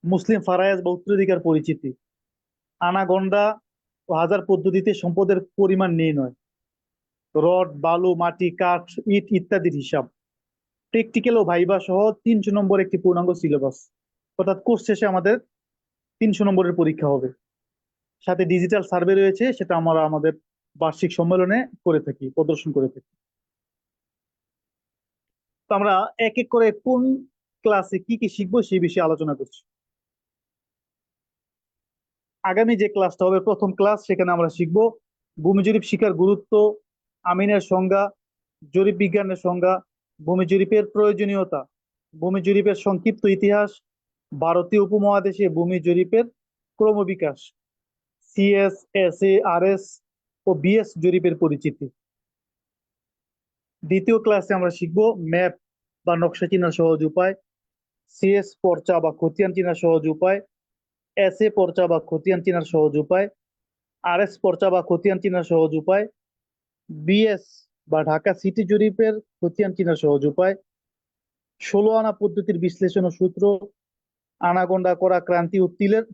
মুসলিম ফারায়েজ বা উত্তরাধিকার পরিচিতি, আনা গন্ডা ও হাজার পদ্ধতিতে সম্পদের পরিমাণ নির্ণয়, রড, বালু, মাটি, কাঠ, ইট ইত্যাদির হিসাব, প্র্যাকটিক্যাল ও ভাইবা সহ 300 নম্বর একটি পূর্ণাঙ্গ সিলেবাস, অর্থাৎ কোর্স শেষে আমাদের 300 নম্বরের পরীক্ষা হবে। সাথে ডিজিটাল সার্ভে রয়েছে, সেটা আমরা আমাদের বার্ষিক সম্মেলনে করে থাকি, প্রদর্শন করে থাকি। তো আমরা এক এক করে কোন ক্লাসে কি কি শিখবো সেই বিষয়ে আলোচনা করছি। আগামী যে ক্লাসটা হবে প্রথম ক্লাস, সেখানে আমরা শিখবো ভূমি জরিপ শিক্ষার গুরুত্ব, আমিনের সংজ্ঞা, জরিপ বিজ্ঞানের সংজ্ঞা, ভূমি জরিপের প্রয়োজনীয়তা, ভূমি জরিপের সংক্ষিপ্ত ইতিহাস, ভারতীয় উপমহাদেশে ভূমি জরিপের ক্রমবিকাশ, সিএস, এসএ, আরএস ও বিএস জরিপের পরিচিতি। দ্বিতীয় ক্লাসে আমরা শিখবো ম্যাপ বা নকশা চেনার সহজ উপায়, সিএস পর্চা বা খতিয়ান চেনার সহজ উপায়, এসএ পর্চা বা খতিয়ান চেনার সহজ উপায়, আরএস পর্চা বা খতিয়ান চেনার সহজ উপায়, বিএস বা ঢাকা সিটি জরিপের খতিয়ান চেনার সহজ উপায়, 16 আনা পদ্ধতির বিশ্লেষণ ও সূত্র, আনাগোন্ডা করা ক্রান্তি ও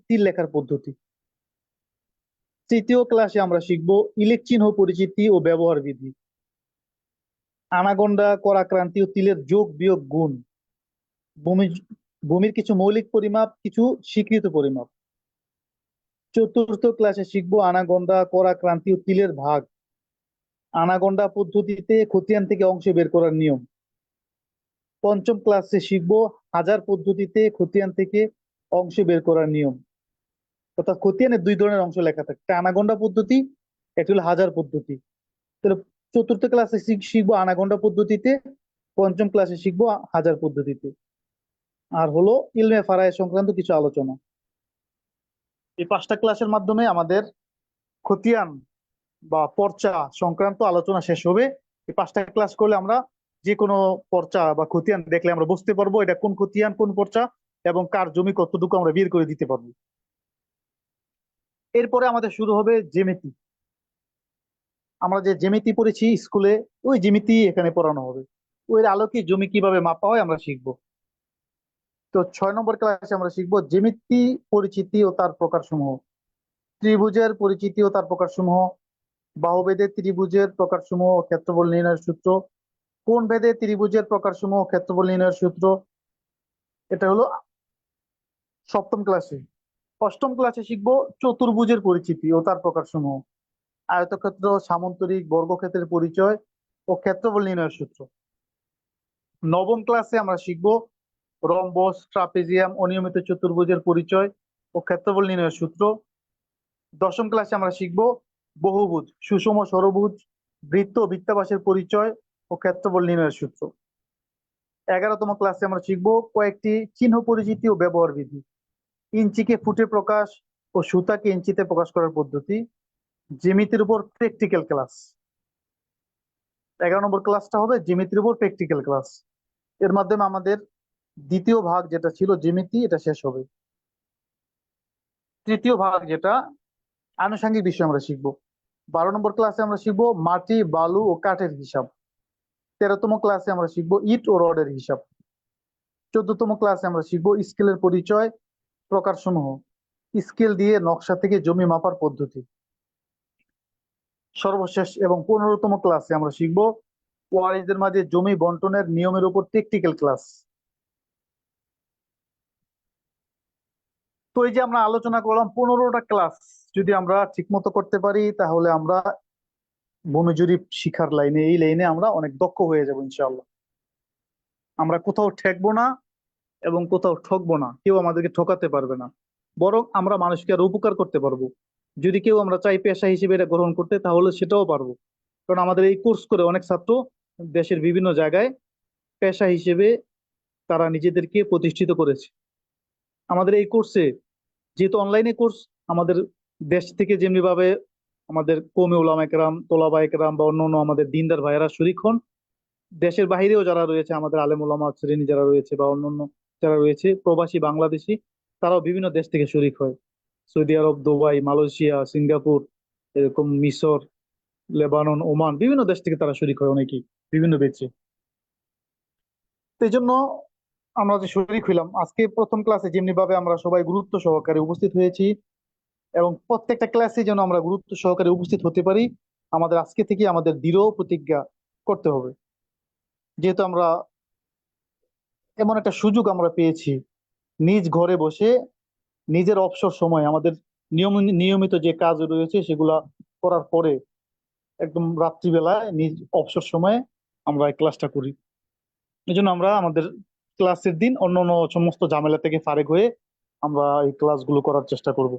তিল লেখার পদ্ধতি। তৃতীয় ক্লাসে আমরা শিখবো ইলেক চিহ্ন পরিচিতি ও ব্যবহার বিধি, আনাগোন্ডা করা ক্রান্তি ও তিলের যোগ বিয়োগ গুণ, ভূমির কিছু মৌলিক পরিমাপ, কিছু স্বীকৃত পরিমাপ। চতুর্থ ক্লাসে শিখবো আনাগোন্ডা করা ক্রান্তি ও তিলের ভাগ, আনাগোন্ডা পদ্ধতিতে খতিয়ান থেকে অংশ বের করার নিয়ম। পঞ্চম ক্লাসে শিখবো হাজার পদ্ধতিতে খতিয়ান থেকে অংশ বের করার নিয়ম, অর্থাৎ খতিয়ানে দুই ধরনের অংশ লেখা থাকে, একটা আনাগোন্ডা পদ্ধতি, একটা হলো হাজার পদ্ধতি। তাহলে চতুর্থ ক্লাসে শিখবো আনাগোন্ডা পদ্ধতিতে, পঞ্চম ক্লাসে শিখবো হাজার পদ্ধতিতে। আর হলো ইলমে ফারায় সংক্রান্ত কিছু আলোচনা। এই 5টা ক্লাসের মাধ্যমে আমাদের খতিয়ান বা পর্চা সংক্রান্ত আলোচনা শেষ হবে। এই 5টা ক্লাস করলে আমরা যে কোনো পর্চা বা খতিয়ান দেখলে আমরা বুঝতে পারবো এটা কোন খতিয়ান, কোন পর্চা এবং কার জমি কতটুকু আমরা বের করে দিতে পারবো। এরপরে আমাদের শুরু হবে জ্যামিতি। আমরা যে জ্যামিতি পড়েছি স্কুলে, ওই জ্যামিতি এখানে পড়ানো হবে। ওই আলোকে জমি কিভাবে মাপা হয় আমরা শিখবো। তো 6 নম্বর ক্লাসে আমরা শিখবো জ্যামিতি পরিচিতি ও তার প্রকারসমূহ, ত্রিভুজের পরিচিতি ও তার প্রকারসমূহ, বাহুভেদে ত্রিভুজের প্রকারসমূহ ও ক্ষেত্রফল নির্ণয়ের সূত্র, কোণ ভেদে ত্রিভুজের প্রকারসমূহ ও ক্ষেত্রফল নির্ণয়ের সূত্র। এটা হলো 7ম ক্লাসে। 8ম ক্লাসে শিখবো চতুর্ভুজের পরিচিতি ও তার প্রকারসমূহ, আয়তক্ষেত্র, সামান্তরিক, বর্গক্ষেত্রের পরিচয় ও ক্ষেত্রফল নির্ণয়ের সূত্র। 9ম ক্লাসে আমরা শিখবো রম্বস, ট্রাপিজিয়াম, অনিয়মিত চতুর্ভুজের পরিচয় ও ক্ষেত্রফল নির্ণয়ের সূত্র। 10ম ক্লাসে আমরা শিখবো বহুভুজ, সুষম ষড়ভুজ, বৃত্ত ও বৃত্তাবাসের পরিচয় ও ক্ষেত্রফল নির্ণয়ের সূত্র। 11তম ক্লাসে আমরা শিখবো কয়েকটি চিহ্ন পরিচিতি ও ব্যবহার বিধি, ইঞ্চিকে ফুটে প্রকাশ ও সুতাকে ইঞ্চিতে প্রকাশ করার পদ্ধতি, জ্যামিতির উপর প্র্যাকটিক্যাল ক্লাস। 11 নম্বর ক্লাসটা হবে জ্যামিতির উপর প্র্যাকটিক্যাল ক্লাস। এর মাধ্যমে আমাদের দ্বিতীয় ভাগ যেটা ছিল জ্যামিতি, এটা শেষ হবে। তৃতীয় ভাগ যেটা আনুষঙ্গিক বিষয় আমরা শিখবো। 12 নম্বর ক্লাসে আমরা শিখবো মাটি, বালু ও কাঠের হিসাব। 13তম ক্লাসে আমরা শিখবো ইট ও রডের হিসাব। 14তম ক্লাসে আমরা শিখবো স্কেলের পরিচয়, প্রকারসমূহ, স্কেল দিয়ে নকশা থেকে জমি মাপার পদ্ধতি। সর্বশেষ এবং 15তম ক্লাসে আমরা শিখবো ওয়ারিসদের মাঝে জমি বন্টনের নিয়মের উপর প্র্যাকটিক্যাল ক্লাস। তো এই যে আমরা আলোচনা করলাম 15টা ক্লাস, যদি আমরা ঠিকমতো করতে পারি তাহলে আমরা ভূমি জরিপ শিখার লাইনে, এই লাইনে আমরা অনেক দক্ষ হয়ে যাব ইনশাআল্লাহ। আমরা কোথাও ঠেকবো না এবং কোথাও ঠকবো না, কেউ আমাদেরকে ঠকাতে পারবে না, বরং আমরা মানুষকে আরো উপকার করতে পারবো। যদি কেউ আমরা চাই পেশা হিসেবে এটা গ্রহণ করতে, তাহলে সেটাও পারবো। কারণ আমাদের এই কোর্স করে অনেক ছাত্র দেশের বিভিন্ন জায়গায় পেশা হিসেবে তারা নিজেদেরকে প্রতিষ্ঠিত করেছে। আমাদের এই কোর্সে, যেহেতু অনলাইনে কোর্স, আমাদের দেশ থেকে যেমনি ভাবে আমাদের কওমি উলামা একরাম, তোলাবা একরাম বা অন্যান্য আমাদের দিনদার ভাইয়েরা শরীক হন, দেশের বাহিরেও যারা রয়েছে, আমাদের আলেম উলামা শ্রেণী যারা রয়েছে বা অন্যান্য যারা রয়েছে প্রবাসী বাংলাদেশি, তারাও বিভিন্ন দেশ থেকে শরীক হয়। সৌদি আরব, দুবাই, মালয়েশিয়া, সিঙ্গাপুর, এরকম মিশর, লেবানন, ওমান, বিভিন্ন দেশ থেকে তারা শরীক হয় অনেকেই, বিভিন্ন বেচে। এই জন্য আমরা যে শরীক হইলাম আজকে প্রথম ক্লাসে, যেমনি ভাবে আমরা সবাই গুরুত্ব সহকারে উপস্থিত হয়েছি, এবং প্রত্যেকটা ক্লাসে যেন আমরা গুরুত্ব সহকারে উপস্থিত হতে পারি, আমাদের আজকে থেকে আমাদের দৃঢ় প্রতিজ্ঞা করতে হবে। যেহেতু আমরা এমন একটা সুযোগ আমরা পেয়েছি, নিজ ঘরে বসে নিজের অবসর সময় আমাদের নিয়মিত যে কাজ রয়েছে সেগুলা করার পরে একদম রাত্রিবেলায় নিজ অবসর সময়ে আমরা এই ক্লাসটা করি। এই জন্য আমরা আমাদের ক্লাসের দিন অন্যান্য সমস্ত ঝামেলা থেকে ফারেক হয়ে আমরা এই ক্লাসগুলো করার চেষ্টা করব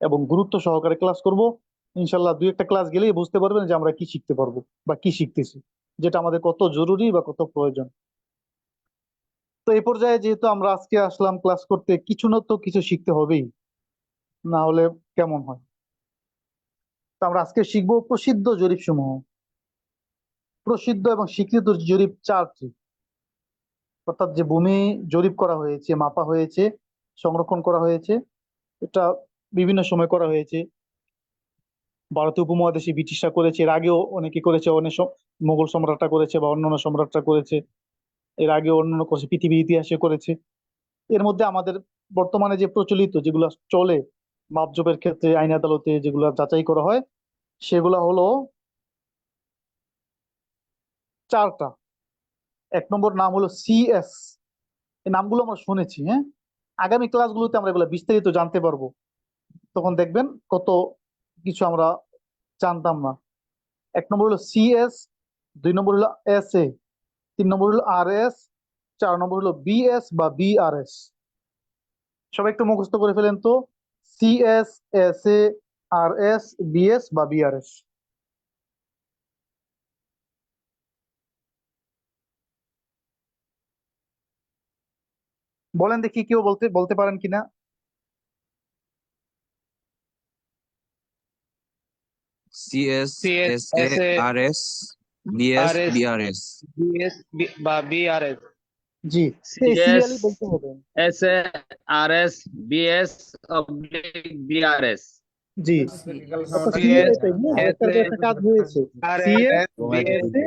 এবং গুরুত্ব সহকারে ক্লাস করব। ইনশাল্লাহ দুই একটা ক্লাস গেলেই বুঝতে পারবেন যে আমরা কি শিখতে পারবো বা কি শিখতেছি, যেটা আমাদের কত জরুরি বা কত প্রয়োজন। তো এই পর্যায়ে যেহেতু আমরা আজকে আসলাম ক্লাস করতে, কিছু না তো কিছু শিখতে হবেই, না হলে কেমন হয়। তো আমরা আজকে শিখবো প্রসিদ্ধ জরিপ সমূহ। প্রসিদ্ধ এবং স্বীকৃত জরিপ 4টি, অর্থাৎ যে ভূমি জরিপ করা হয়েছে, মাপা হয়েছে, সংরক্ষণ করা হয়েছে, এটা বিভিন্ন সময় করা হয়েছে। ভারতীয় উপমহাদেশে ব্রিটিশরা করেছে, এর আগেও অনেকে করেছে, অনেক মোগল সম্রাটরা করেছে বা অন্যান্য সম্রাটরা করেছে, এর আগে অন্যান্য করেছে, পৃথিবীর ইতিহাসে করেছে। এর মধ্যে আমাদের বর্তমানে যে প্রচলিত যেগুলো চলে মাপজোপের ক্ষেত্রে আইন আদালতে যেগুলো যাচাই করা হয়, সেগুলা হলো 4টা। 1 নম্বর নাম হলো সিএস। এই নামগুলো আমরা শুনেছি, হ্যাঁ। আগামী ক্লাসগুলোতে আমরা এগুলো বিস্তারিত জানতে পারবো, তখন দেখবেন কত কিছু আমরা জানতাম না। 1 নম্বর হলো সিএস, 2 নম্বর হলো এসএ, 3 নম্বর হলো আরএস, 4 নম্বর হলো বিএস বা বিআরএস। সবাই একটু মুখস্থ করে ফেলেন তো, সিএস, এসএ, আরএস, বিএস বা বিআরএস। বলেন দেখি কেউ বলতে বলতে পারেন কিনা। CS, CS, SA, SA, RS, BS, RS, BRS. BS বা বিআরএস। জি, সিএস, সিরিয়ালি বলতে হবে। SA, RS, BS oblique BRS. জি, অর্থাৎ সিএস, সিএস একটা এসএ, একটা কাজ হয়েছে, RS, CS, BS, SA,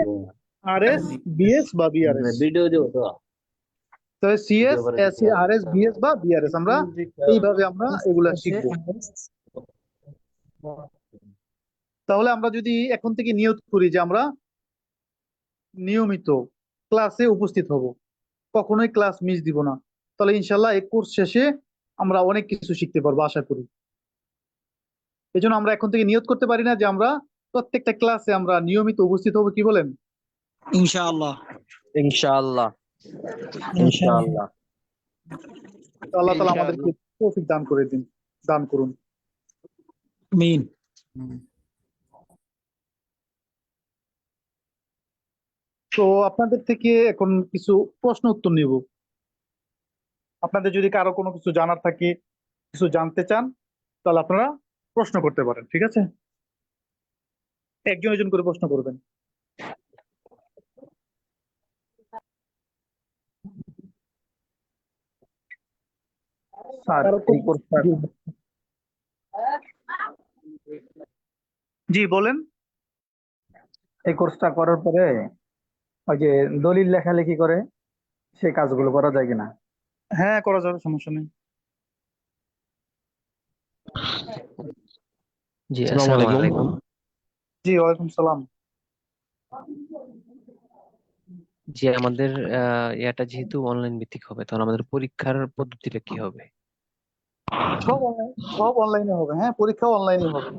RS, BS বা বিআরএস। তো সিএস, এসএ, আরএস, বিএস বা বিআরএস আমরা এইভাবে আমরা এগুলা শিখবো। তাহলে আমরা যদি এখন থেকে নিয়ত করি যে আমরা নিয়মিত ক্লাসে উপস্থিত হব, কখনোই ক্লাস মিস দিব না, তাহলে ইনশাল্লাহ এই কোর্স শেষে আমরা অনেক কিছু শিখতে পারবো আশা করি। এই জন্য আমরা এখন থেকে নিয়ত করতে পারি না যে আমরা প্রত্যেকটা ক্লাসে আমরা নিয়মিত উপস্থিত হব, কি বলেন? ইনশাআল্লাহ। ইনশাআল্লাহ, ইনশাআল্লাহ, আল্লাহ তাআলা আমাদেরকে তৌফিক দান করুন। আমিন। তো আপনাদের থেকে এখন কিছু প্রশ্ন উত্তর নিব। আপনাদের যদি কারো কোনো কিছু জানার থাকে, কিছু জানতে চান, তাহলে আপনারা প্রশ্ন করতে পারেন, ঠিক আছে? একজন একজন করে প্রশ্ন করবেন। স্যার এই কোর্সটা জি বলেন। এই কোর্সটা করার পরে ওই যে দলিল লেখালেখি করে সেই কাজগুলো করা যায় কিনা? হ্যাঁ, করা যাবে, সমস্যা নেই। জি, আসসালামু আসসালামু আলাইকুম। আলাইকুম। জি, ওয়ালাইকুম সালাম। জি, আমাদের এটা যেহেতু অনলাইন ভিত্তিক হবে, তখন আমাদের পরীক্ষার পদ্ধতিটা কি হবে? সব অনলাইনে হবে, হ্যাঁ, পরীক্ষাও অনলাইনে হবে।